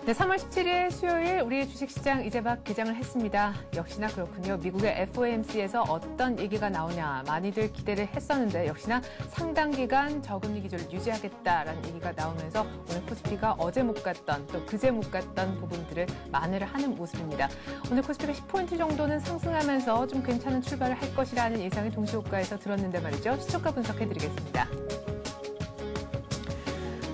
네, 3월 17일 수요일 우리 주식시장 이제 막 개장을 했습니다. 역시나 그렇군요. 미국의 FOMC에서 어떤 얘기가 나오냐 많이들 기대를 했었는데 역시나 상당 기간 저금리 기조를 유지하겠다라는 얘기가 나오면서 오늘 코스피가 어제 못 갔던 또 그제 못 갔던 부분들을 만회를 하는 모습입니다. 오늘 코스피가 10포인트 정도는 상승하면서 좀 괜찮은 출발을 할 것이라는 예상이 동시효과에서 들었는데 말이죠. 시초가 분석해드리겠습니다.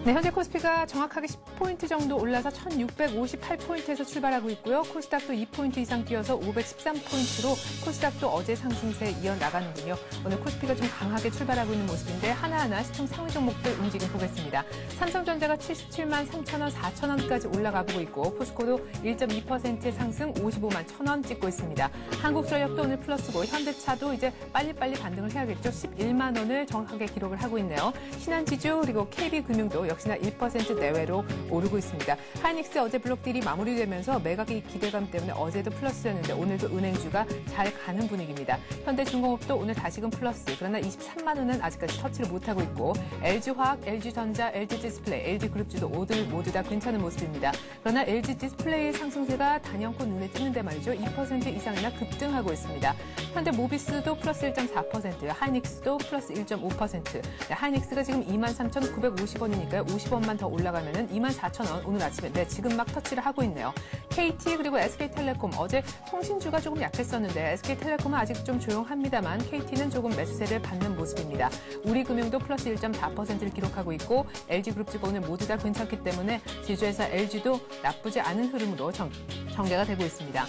네, 현재 코스피가 정확하게 10포인트 정도 올라서 1,658포인트에서 출발하고 있고요. 코스닥도 2포인트 이상 뛰어서 513포인트로 코스닥도 어제 상승세 이어나가는군요. 오늘 코스피가 좀 강하게 출발하고 있는 모습인데 하나하나 시총 상위 종목들 움직임 보겠습니다. 삼성전자가 77만 3천원, 4천원까지 올라가 보고 있고 포스코도 1.2%의 상승 55만 1천원 찍고 있습니다. 한국전력도 오늘 플러스고 현대차도 이제 빨리빨리 반등을 해야겠죠. 11만 원을 정확하게 기록을 하고 있네요. 신한지주 그리고 KB금융도 역시나 1% 내외로 오르고 있습니다. 하이닉스 어제 블록딜이 마무리되면서 매각의 기대감 때문에 어제도 플러스였는데 오늘도 은행주가 잘 가는 분위기입니다. 현대중공업도 오늘 다시금 플러스, 그러나 23만 원은 아직까지 터치를 못하고 있고 LG화학, LG전자, LG디스플레이, LG그룹주도 모두 다 괜찮은 모습입니다. 그러나 LG디스플레이의 상승세가 단연코 눈에 띄는데 말이죠. 2% 이상이나 급등하고 있습니다. 현대모비스도 플러스 1.4%, 하이닉스도 플러스 1.5%. 하이닉스가 지금 23,950원이니까요. 50원만 더 올라가면은 24,000원 오늘 아침에 지금 막 터치를 하고 있네요. KT 그리고 SK텔레콤 어제 통신주가 조금 약했었는데 SK텔레콤은 아직 좀 조용합니다만 KT는 조금 매수세를 받는 모습입니다. 우리금융도 플러스 1.4%를 기록하고 있고 LG그룹주가 오늘 모두 다 괜찮기 때문에 지주회사 LG도 나쁘지 않은 흐름으로 전개가 되고 있습니다.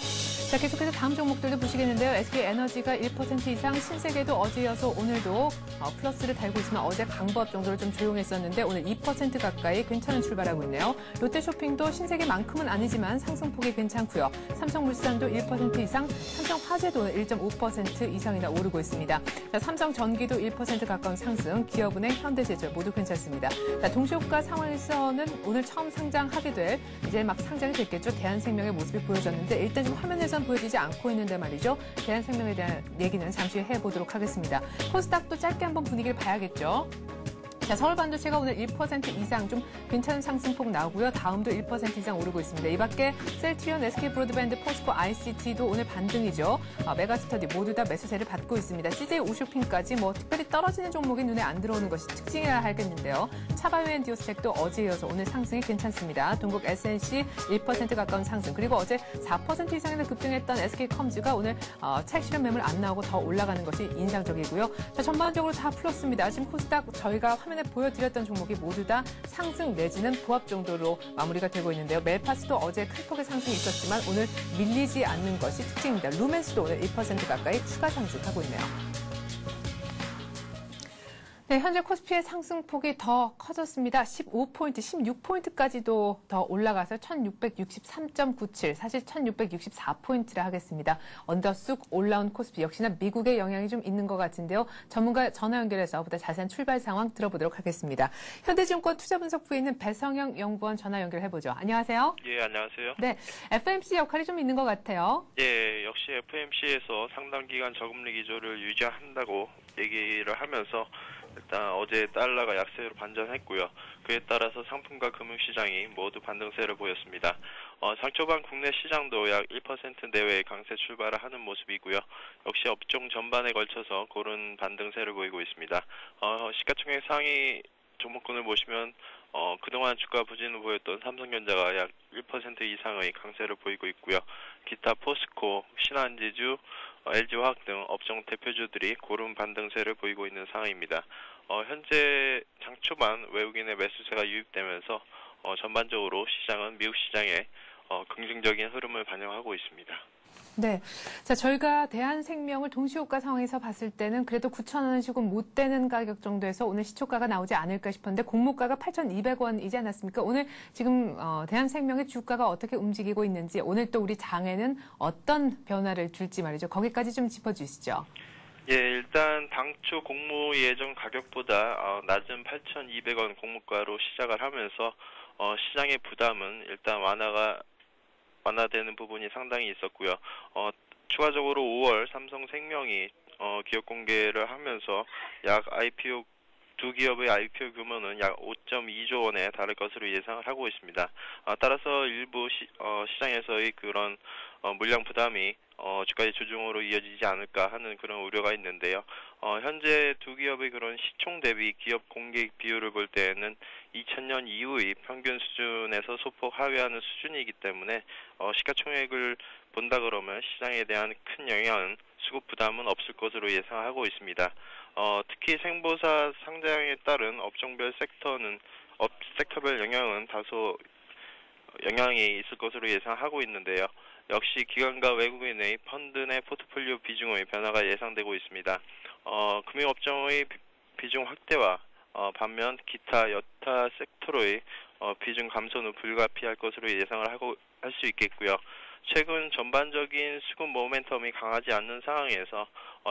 자, 계속해서 다음 종목들도 보시겠는데요. SK에너지가 1% 이상, 신세계도 어제 이어서 오늘도 플러스를 달고 있으면 어제 강보합 정도로 좀 조용했었는데 오늘 2% 가까이 괜찮은 출발하고 있네요. 롯데쇼핑도 신세계만큼은 아니지만 상승폭이 괜찮고요. 삼성물산도 1% 이상, 삼성화재도 1.5% 이상이나 오르고 있습니다. 자, 삼성전기도 1% 가까운 상승, 기업은행, 현대제철 모두 괜찮습니다. 자, 동시효과 상황에서는 오늘 처음 상장하게 될 이제 막 상장이 됐겠죠. 대한생명의 모습이 보여졌는데 일단 지금 화면에선 보여지지 않고 있는데 말이죠. 대한생명에 대한 얘기는 잠시 후에 해보도록 하겠습니다. 코스닥도 짧게 한번 분위기를 봐야겠죠. 자, 서울반도체가 오늘 1% 이상 좀 괜찮은 상승폭 나오고요. 다음도 1% 이상 오르고 있습니다. 이 밖에 셀트리온, SK브로드밴드, 포스코, ICT도 오늘 반등이죠. 메가스터디 모두 다 매수세를 받고 있습니다. CJ 오쇼핑까지 특별히 떨어지는 종목이 눈에 안 들어오는 것이 특징이라 하겠는데요. 차바이오앤디오스텍도 어제 이어서 오늘 상승이 괜찮습니다. 동국 SNC 1% 가까운 상승, 그리고 어제 4% 이상이나 급등했던 SK컴즈가 오늘 차익실현 매물 안 나오고 더 올라가는 것이 인상적이고요. 자, 전반적으로 다 플러스입니다. 지금 코스닥 저희가 화면에 보여드렸던 종목이 모두 다 상승 내지는 보합 정도로 마무리가 되고 있는데요. 멜파스도 어제 큰 폭의 상승이 있었지만 오늘 밀리지 않는 것이 특징입니다. 루멘스도 오늘 1% 가까이 추가 상승하고 있네요. 네, 현재 코스피의 상승폭이 더 커졌습니다. 15포인트, 16포인트까지도 더 올라가서 1663.97, 사실 1664포인트라 하겠습니다. 언더쑥 올라온 코스피, 역시나 미국의 영향이 좀 있는 것 같은데요. 전문가 전화 연결해서 보다 자세한 출발 상황 들어보도록 하겠습니다. 현대증권 투자분석부에 있는 배성영 연구원 전화 연결해보죠. 안녕하세요. 예, 안녕하세요. 네, FOMC 역할이 좀 있는 것 같아요. 예, 역시 FOMC에서 상당 기간 저금리 기조를 유지한다고 얘기를 하면서 일단 어제 달러가 약세로 반전했고요. 그에 따라서 상품과 금융시장이 모두 반등세를 보였습니다. 장 초반 국내 시장도 약 1% 내외의 강세 출발을 하는 모습이고요. 역시 업종 전반에 걸쳐서 고른 반등세를 보이고 있습니다. 시가총액 상위 종목군을 보시면 그동안 주가 부진을 보였던 삼성전자가 약 1% 이상의 강세를 보이고 있고요. 기타 포스코, 신한지주, LG화학 등 업종 대표주들이 고른 반등세를 보이고 있는 상황입니다. 현재 장 초반 외국인의 매수세가 유입되면서 전반적으로 시장은 미국 시장의 긍정적인 흐름을 반영하고 있습니다. 네. 자, 저희가 대한생명을 동시호가 상황에서 봤을 때는 그래도 9,000원은 조금 못 되는 가격 정도에서 오늘 시초가가 나오지 않을까 싶었는데 공모가가 8,200원이지 않았습니까? 오늘 지금 대한생명의 주가가 어떻게 움직이고 있는지 오늘 또 우리 장에는 어떤 변화를 줄지 말이죠. 거기까지 좀 짚어주시죠. 예, 일단 당초 공모 예정 가격보다 낮은 8,200원 공모가로 시작을 하면서 시장의 부담은 일단 완화되는 부분이 상당히 있었고요. 추가적으로 5월 삼성생명이 기업 공개를 하면서 두 기업의 IPO 규모는 약 5.2조 원에 달할 것으로 예상을 하고 있습니다. 따라서 일부 시장에서의 그런 물량 부담이 주가의 조정으로 이어지지 않을까 하는 그런 우려가 있는데요. 현재 두 기업의 그런 시총 대비 기업 공개익 비율을 볼 때에는 2000년 이후의 평균 수준에서 소폭 하회하는 수준이기 때문에 시가총액을 본다 그러면 시장에 대한 큰 영향은 수급 부담은 없을 것으로 예상하고 있습니다. 특히 생보사 상장에 따른 업종별 섹터별 영향은 다소 영향이 있을 것으로 예상하고 있는데요. 역시 기관과 외국인의 펀드 내 포트폴리오 비중의 변화가 예상되고 있습니다. 금융업종의 비중 확대와 반면 기타 여타 섹터로의 비중 감소는 불가피할 것으로 예상을 할 수 있겠고요. 최근 전반적인 수급 모멘텀이 강하지 않는 상황에서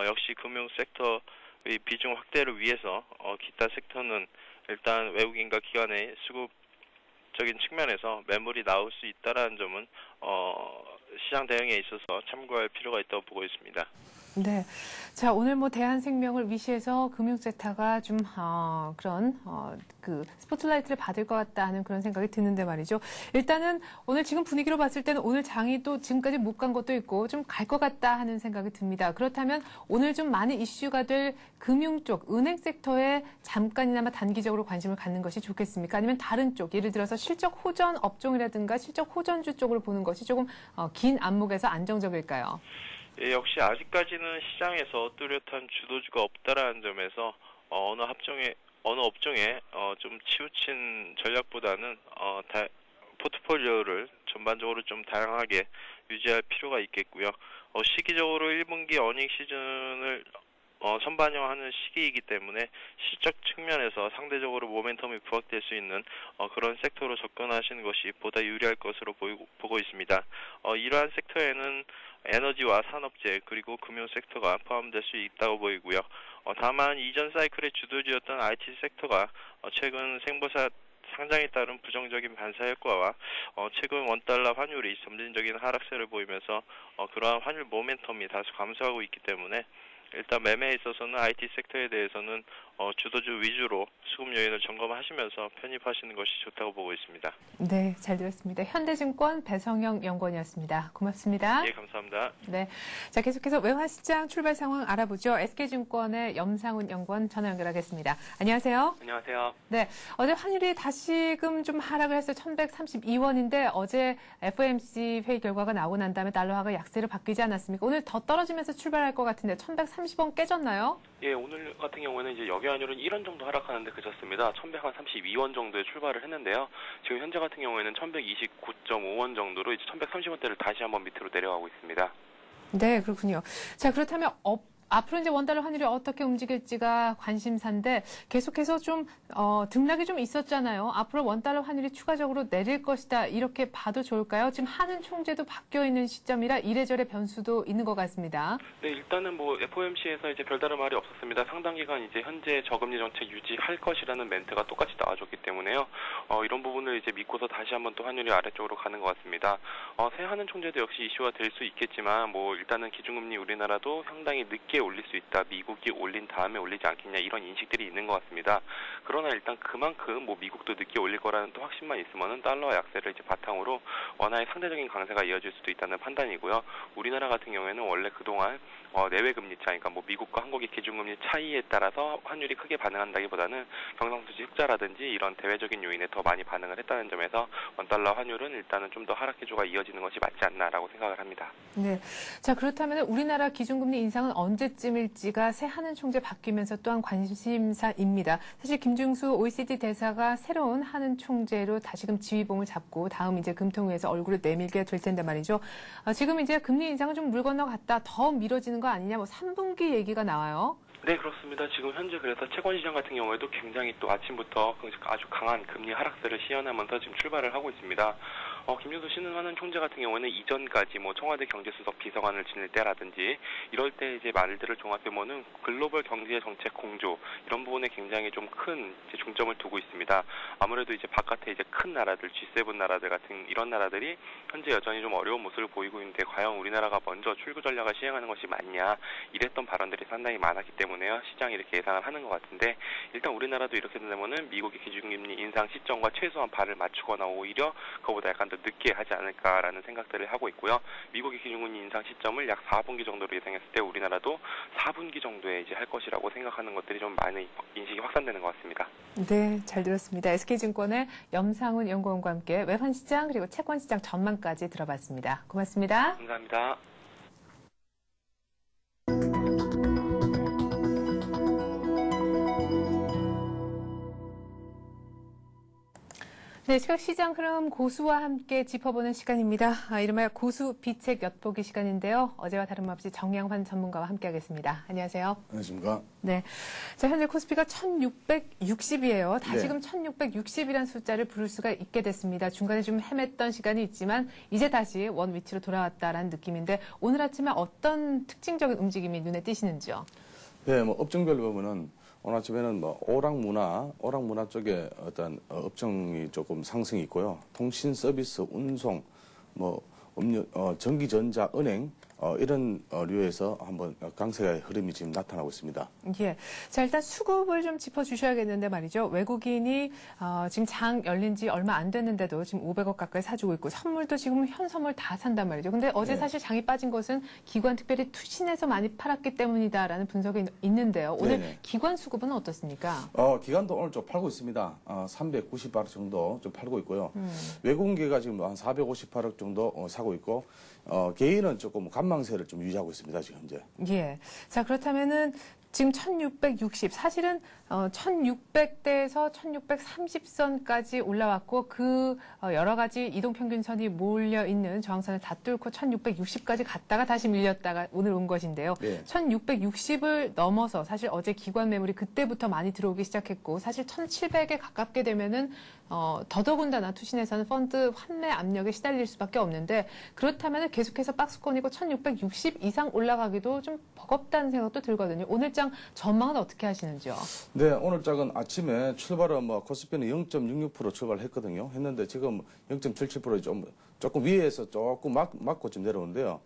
역시 금융 섹터의 비중 확대를 위해서 기타 섹터는 일단 외국인과 기관의 수급적인 측면에서 매물이 나올 수 있다라는 점은 시장 대응에 있어서 참고할 필요가 있다고 보고 있습니다. 네. 자, 오늘 대한생명을 위시해서 금융섹터가 좀, 스포트라이트를 받을 것 같다 하는 그런 생각이 드는데 말이죠. 일단은 오늘 지금 분위기로 봤을 때는 오늘 장이 또 지금까지 못 간 것도 있고 좀 갈 것 같다 하는 생각이 듭니다. 그렇다면 오늘 좀 많은 이슈가 될 금융 쪽, 은행 섹터에 잠깐이나마 단기적으로 관심을 갖는 것이 좋겠습니까? 아니면 다른 쪽, 예를 들어서 실적 호전 업종이라든가 실적 호전주 쪽으로 보는 것이 조금 긴 안목에서 안정적일까요? 예, 역시 아직까지는 시장에서 뚜렷한 주도주가 없다라는 점에서 어느 업종에 좀 치우친 전략보다는 포트폴리오를 전반적으로 좀 다양하게 유지할 필요가 있겠고요. 시기적으로 1분기 어닝 시즌을 선반영하는 시기이기 때문에 실적 측면에서 상대적으로 모멘텀이 부각될 수 있는 그런 섹터로 접근하시는 것이 보다 유리할 것으로 보고 있습니다. 이러한 섹터에는 에너지와 산업재 그리고 금융 섹터가 포함될 수 있다고 보이고요. 다만 이전 사이클의 주도주였던 IT 섹터가 최근 생보사 상장에 따른 부정적인 반사 효과와 최근 원달러 환율이 점진적인 하락세를 보이면서 그러한 환율 모멘텀이 다소 감소하고 있기 때문에 일단 매매에 있어서는 IT 섹터에 대해서는 주도주 위주로 수급 요인을 점검하시면서 편입하시는 것이 좋다고 보고 있습니다. 네, 잘 들었습니다. 현대증권 배성영 연구원이었습니다. 고맙습니다. 예, 감사합니다. 네, 자 계속해서 외환시장 출발 상황 알아보죠. SK증권의 염상훈 연구원 전화 연결하겠습니다. 안녕하세요. 안녕하세요. 네, 어제 환율이 다시금 좀 하락을 해서 1,132원인데 어제 FOMC 회의 결과가 나오고 난 다음에 달러화가 약세를 바뀌지 않았습니까? 오늘 더 떨어지면서 출발할 것 같은데 1,130원 깨졌나요? 예, 오늘 같은 경우에는 이제 여기환율은 1원 정도 하락하는데 그쳤습니다. 1,132원 정도에 출발을 했는데요. 지금 현재 같은 경우에는 1,129.5원 정도로 이제 1,130원대를 다시 한번 밑으로 내려가고 있습니다. 네, 그렇군요. 자, 그렇다면 앞으로 이제 원달러 환율이 어떻게 움직일지가 관심사인데 계속해서 좀 등락이 좀 있었잖아요. 앞으로 원달러 환율이 추가적으로 내릴 것이다 이렇게 봐도 좋을까요? 지금 하는 총재도 바뀌어 있는 시점이라 이래저래 변수도 있는 것 같습니다. 네, 일단은 FOMC에서 이제 별다른 말이 없었습니다. 상당 기간 이제 현재 저금리 정책 유지할 것이라는 멘트가 똑같이 나와줬기 때문에요. 이런 부분을 이제 믿고서 다시 한번 또 환율이 아래쪽으로 가는 것 같습니다. 새 하는 총재도 역시 이슈가 될 수 있겠지만 일단은 기준금리 우리나라도 상당히 늦게 올릴 수 있다. 미국이 올린 다음에 올리지 않겠냐 이런 인식들이 있는 것 같습니다. 그러나 일단 그만큼 미국도 늦게 올릴 거라는 또 확신만 있으면은 달러 약세를 이제 바탕으로 원화의 상대적인 강세가 이어질 수도 있다는 판단이고요. 우리나라 같은 경우에는 원래 그동안 내외 금리 차, 그러니까 미국과 한국의 기준금리 차이에 따라서 환율이 크게 반응한다기보다는 경상수지 흑자라든지 이런 대외적인 요인에 더 많이 반응을 했다는 점에서 원달러 환율은 일단은 좀 더 하락 기조가 이어지는 것이 맞지 않나라고 생각을 합니다. 네. 자, 그렇다면 우리나라 기준금리 인상은 언제쯤일지가 새 한은 총재 바뀌면서 또한 관심사입니다. 사실 김중수 OECD 대사가 새로운 한은 총재로 다시금 지휘봉을 잡고 다음 이제 금통위에서 얼굴을 내밀게 될 텐데 말이죠. 지금 이제 금리 인상은 좀 물 건너갔다 더 미뤄지는 거 아니냐, 뭐 3분기 얘기가 나와요. 네, 그렇습니다. 지금 현재 그래서 채권 시장 같은 경우에도 굉장히 또 아침부터 아주 강한 금리 하락세를 시연하면서 지금 출발을 하고 있습니다. 김준수 신은하는 총재 같은 경우에는 이전까지 뭐 청와대 경제수석 비서관을 지낼 때라든지 이럴 때 이제 말들을 종합해보면 글로벌 경제 정책 공조 이런 부분에 굉장히 좀 큰 중점을 두고 있습니다. 아무래도 이제 바깥에 이제 큰 나라들 G7 나라들 같은 이런 나라들이 현재 여전히 좀 어려운 모습을 보이고 있는데 과연 우리나라가 먼저 출구 전략을 시행하는 것이 맞냐 이랬던 발언들이 상당히 많았기 때문에요. 시장이 이렇게 예상을 하는 것 같은데 일단 우리나라도 이렇게 되면은 미국의 기준금리 인상 시점과 최소한 발을 맞추거나 오히려 그거보다 약간 더 늦게 하지 않을까라는 생각들을 하고 있고요. 미국의 기준금리 인상 시점을 약 4분기 정도로 예상했을 때 우리나라도 4분기 정도에 이제 할 것이라고 생각하는 것들이 좀 많이 인식이 확산되는 것 같습니다. 네, 잘 들었습니다. SK증권의 염상훈 연구원과 함께 외환시장 그리고 채권시장 전망까지 들어봤습니다. 고맙습니다. 감사합니다. 네, 시각 시장 흐름 고수와 함께 짚어보는 시간입니다. 이름하여 고수 비책 엿보기 시간인데요. 어제와 다름없이 정양환 전문가와 함께하겠습니다. 안녕하세요. 안녕하십니까. 네, 자 현재 코스피가 1660이에요. 다시금 네. 1660이라는 숫자를 부를 수가 있게 됐습니다. 중간에 좀 헤맸던 시간이 있지만 이제 다시 원 위치로 돌아왔다라는 느낌인데 오늘 아침에 어떤 특징적인 움직임이 눈에 띄시는지요? 네, 뭐 업종별로 보면은 오늘 아침에는 뭐 오락문화 쪽에 어떤 업종이 조금 상승이 있고요. 통신 서비스, 운송, 뭐 음료, 전기전자, 은행 이런 류에서 한번 강세의 흐름이 지금 나타나고 있습니다. 예. 자, 일단 수급을 좀 짚어주셔야겠는데 말이죠. 외국인이 지금 장 열린 지 얼마 안 됐는데도 지금 500억 가까이 사주고 있고 선물도 지금 현 선물 다 산단 말이죠. 근데 어제 네. 사실 장이 빠진 것은 기관 특별히 투신해서 많이 팔았기 때문이다라는 분석이 있는데요. 오늘 네네. 기관 수급은 어떻습니까? 기관도 오늘 좀 팔고 있습니다. 398억 정도 좀 팔고 있고요. 외국인계가 지금 한 458억 정도 사고 있고, 개인은 조금 관망세를 좀 유지하고 있습니다, 지금 현재. 예. 자, 그렇다면은 지금 1660, 사실은 1600대에서 1630선까지 올라왔고 그 여러 가지 이동평균선이 몰려 있는 저항선을 다 뚫고 1660까지 갔다가 다시 밀렸다가 오늘 온 것인데요. 네. 1660을 넘어서 사실 어제 기관 매물이 그때부터 많이 들어오기 시작했고 사실 1700에 가깝게 되면은 더더군다나 투신에서는 펀드 환매 압력에 시달릴 수밖에 없는데 그렇다면 계속해서 박스권이고 1660 이상 올라가기도 좀 버겁다는 생각도 들거든요. 오늘장 전망은 어떻게 하시는지요? 네, 오늘 장은 아침에 출발은 코스피는 0.66% 출발했거든요. 했는데 지금 0.77% 조금 위에서 조금 맞고 좀 내려오는데요.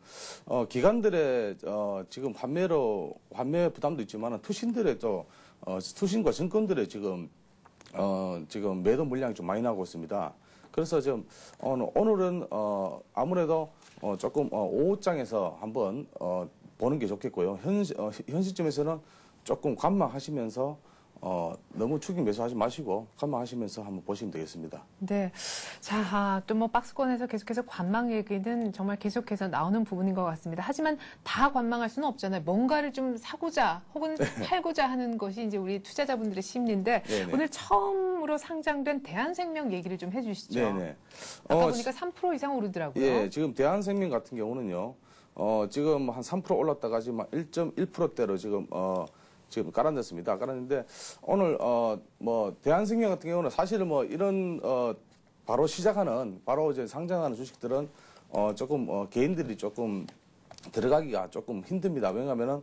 기관들의 지금 환매 부담도 있지만 투신들의 투신과 증권들의 지금 매도 물량이 좀 많이 나오고 있습니다. 그래서 지금 오늘은 아무래도 조금 오후장에서 한번 보는 게 좋겠고요. 현 시점에서는 조금 관망하시면서 너무 추격 매수하지 마시고 관망하시면서 한번 보시면 되겠습니다. 네. 자, 또 뭐 박스권에서 계속해서 관망 얘기는 정말 계속해서 나오는 부분인 것 같습니다. 하지만 다 관망할 수는 없잖아요. 뭔가를 좀 사고자 혹은 팔고자 하는 것이 이제 우리 투자자분들의 심리인데 네네. 오늘 처음으로 상장된 대한생명 얘기를 좀 해주시죠. 네네. 아까 보니까 3% 이상 오르더라고요. 예, 지금 대한생명 같은 경우는요. 지금 한 3% 올랐다가 지금 1.1%대로 지금 깔아냈습니다. 깔았는데 오늘 대한생명 같은 경우는 사실은 이런 바로 시작하는 바로 이제 상장하는 주식들은 조금 개인들이 조금 들어가기가 조금 힘듭니다. 왜냐하면은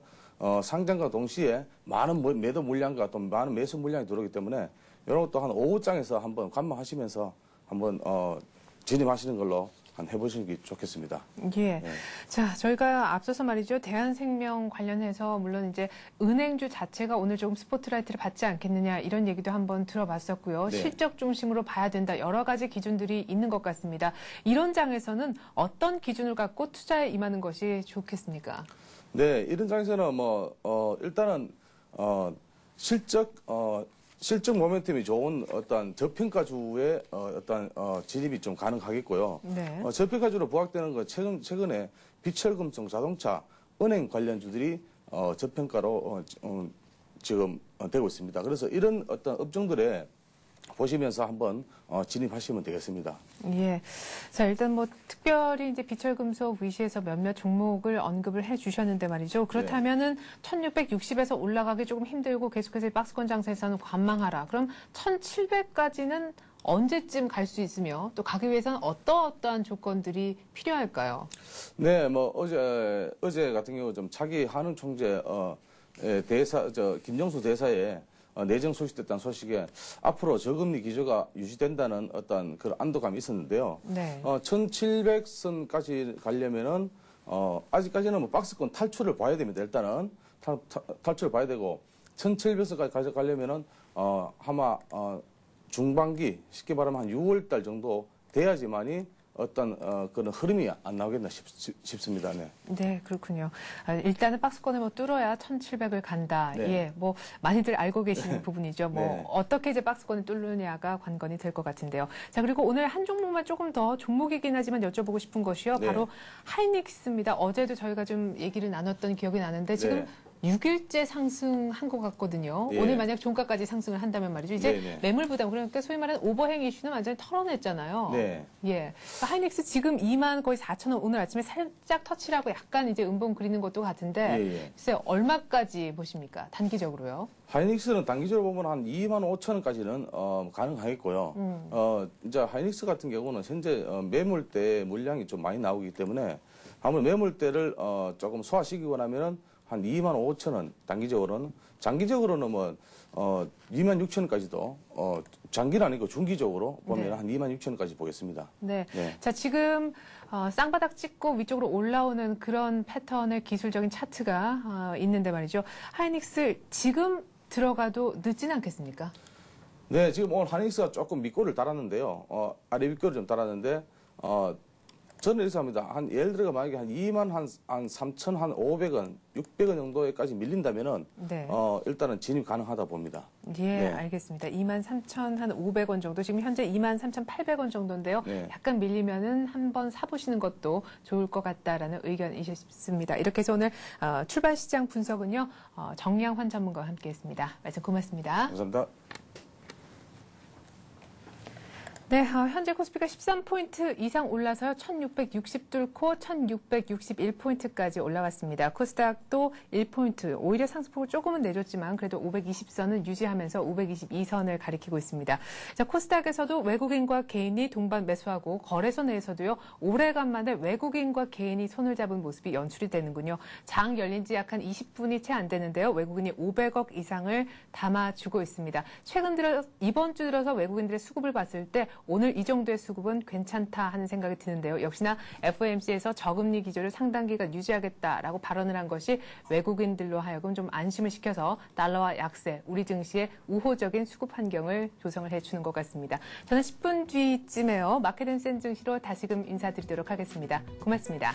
상장과 동시에 많은 매도 물량과 또 많은 매수 물량이 들어오기 때문에 이런 것도 한 오후장에서 한번 관망하시면서 한번 진입하시는 걸로 해보시는 게 좋겠습니다. 예. 네. 자, 저희가 앞서서 말이죠. 대한생명 관련해서 물론 이제 은행주 자체가 오늘 조금 스포트라이트를 받지 않겠느냐 이런 얘기도 한번 들어봤었고요. 네. 실적 중심으로 봐야 된다. 여러 가지 기준들이 있는 것 같습니다. 이런 장에서는 어떤 기준을 갖고 투자에 임하는 것이 좋겠습니까? 네, 이런 장에서는 일단은 실적 실적 모멘텀이 좋은 어떤 저평가주의 진입이 좀 가능하겠고요. 네. 저평가주로 부각되는 건 최근에 비철금속, 자동차, 은행 관련주들이 저평가로 지금 되고 있습니다. 그래서 이런 어떤 업종들에 보시면서 한번 진입하시면 되겠습니다. 예. 자, 일단 뭐 특별히 이제 비철금속 위시에서 몇몇 종목을 언급을 해 주셨는데 말이죠. 그렇다면은 1660에서 올라가기 조금 힘들고 계속해서 박스권 장세에서는 관망하라. 그럼 1700까지는 언제쯤 갈 수 있으며 또 가기 위해서는 어떠한 조건들이 필요할까요? 네, 뭐 어제 같은 경우 좀 차기 한흥 총재 김정수 대사의 내정 소식됐다는 소식에 앞으로 저금리 기조가 유지된다는 어떤 그런 안도감이 있었는데요. 네. 1700선까지 가려면은 아직까지는 뭐 박스권 탈출을 봐야 됩니다. 일단은 탈출을 봐야 되고 1700선까지 가려면은 아마 중반기 쉽게 말하면 한 6월 달 정도 돼야지만이 어떤 그런 흐름이 안 나오겠나 싶습니다. 네. 네, 그렇군요. 일단은 박스권을 뭐 뚫어야 1700을 간다. 네. 예, 뭐 많이들 알고 계시는 부분이죠. 뭐 네. 어떻게 이제 박스권을 뚫느냐가 관건이 될 것 같은데요. 자, 그리고 오늘 한 종목만 조금 더 종목이긴 하지만 여쭤보고 싶은 것이요. 네. 바로 하이닉스입니다. 어제도 저희가 좀 얘기를 나눴던 기억이 나는데 지금 네. 6일째 상승한 것 같거든요. 예. 오늘 만약 종가까지 상승을 한다면 말이죠. 이제 네네. 매물 부담, 그러니까 소위 말하는 오버행 이슈는 완전히 털어냈잖아요. 네. 예. 그러니까 하이닉스 지금 2만 거의 4천 원 오늘 아침에 살짝 터치를 하고 약간 이제 음봉 그리는 것도 같은데 예. 글쎄 얼마까지 보십니까? 단기적으로요? 하이닉스는 단기적으로 보면 한 2만 5천 원까지는 가능하겠고요. 이제 하이닉스 같은 경우는 현재 매물대 물량이 좀 많이 나오기 때문에 아무래도 매물대를 조금 소화시키고 나면은 한 2만 5천 원 단기적으로는, 장기적으로는 뭐 2만 6천 원까지도 장기는 아니고 중기적으로 보면 네. 한 2만 6천 원까지 보겠습니다. 네. 네. 자, 지금 쌍바닥 찍고 위쪽으로 올라오는 그런 패턴의 기술적인 차트가 있는데 말이죠. 하이닉스 지금 들어가도 늦진 않겠습니까? 네, 지금 오늘 하이닉스가 조금 밑골을 달았는데요. 아래 밑골을 좀 달았는데 저는 이렇게 합니다. 예를 들어 만약에 한 2만 한 3천 한 500원, 600원 정도에까지 밀린다면은 네. 일단은 진입 가능하다 봅니다. 예, 네. 알겠습니다. 23,500원 정도, 지금 현재 23,800원 정도인데요. 네. 약간 밀리면은 한번 사보시는 것도 좋을 것 같다라는 의견이셨습니다. 이렇게 해서 오늘 출발 시장 분석은요, 정량환 전문가와 함께했습니다. 말씀 고맙습니다. 감사합니다. 네, 현재 코스피가 13포인트 이상 올라서요. 1660 뚫고 1661포인트까지 올라왔습니다. 코스닥도 1포인트, 오히려 상승폭을 조금은 내줬지만 그래도 520선은 유지하면서 522선을 가리키고 있습니다. 자, 코스닥에서도 외국인과 개인이 동반 매수하고 거래소 내에서도요. 오래간만에 외국인과 개인이 손을 잡은 모습이 연출이 되는군요. 장 열린 지 약 한 20분이 채 안 되는데요. 외국인이 500억 이상을 담아주고 있습니다. 이번 주 들어서 외국인들의 수급을 봤을 때 오늘 이 정도의 수급은 괜찮다 하는 생각이 드는데요. 역시나 FOMC에서 저금리 기조를 상당 기간 유지하겠다라고 발언을 한 것이 외국인들로 하여금 좀 안심을 시켜서 달러와 약세, 우리 증시의 우호적인 수급 환경을 조성을 해주는 것 같습니다. 저는 10분 뒤쯤에요. 마켓앤센 증시로 다시금 인사드리도록 하겠습니다. 고맙습니다.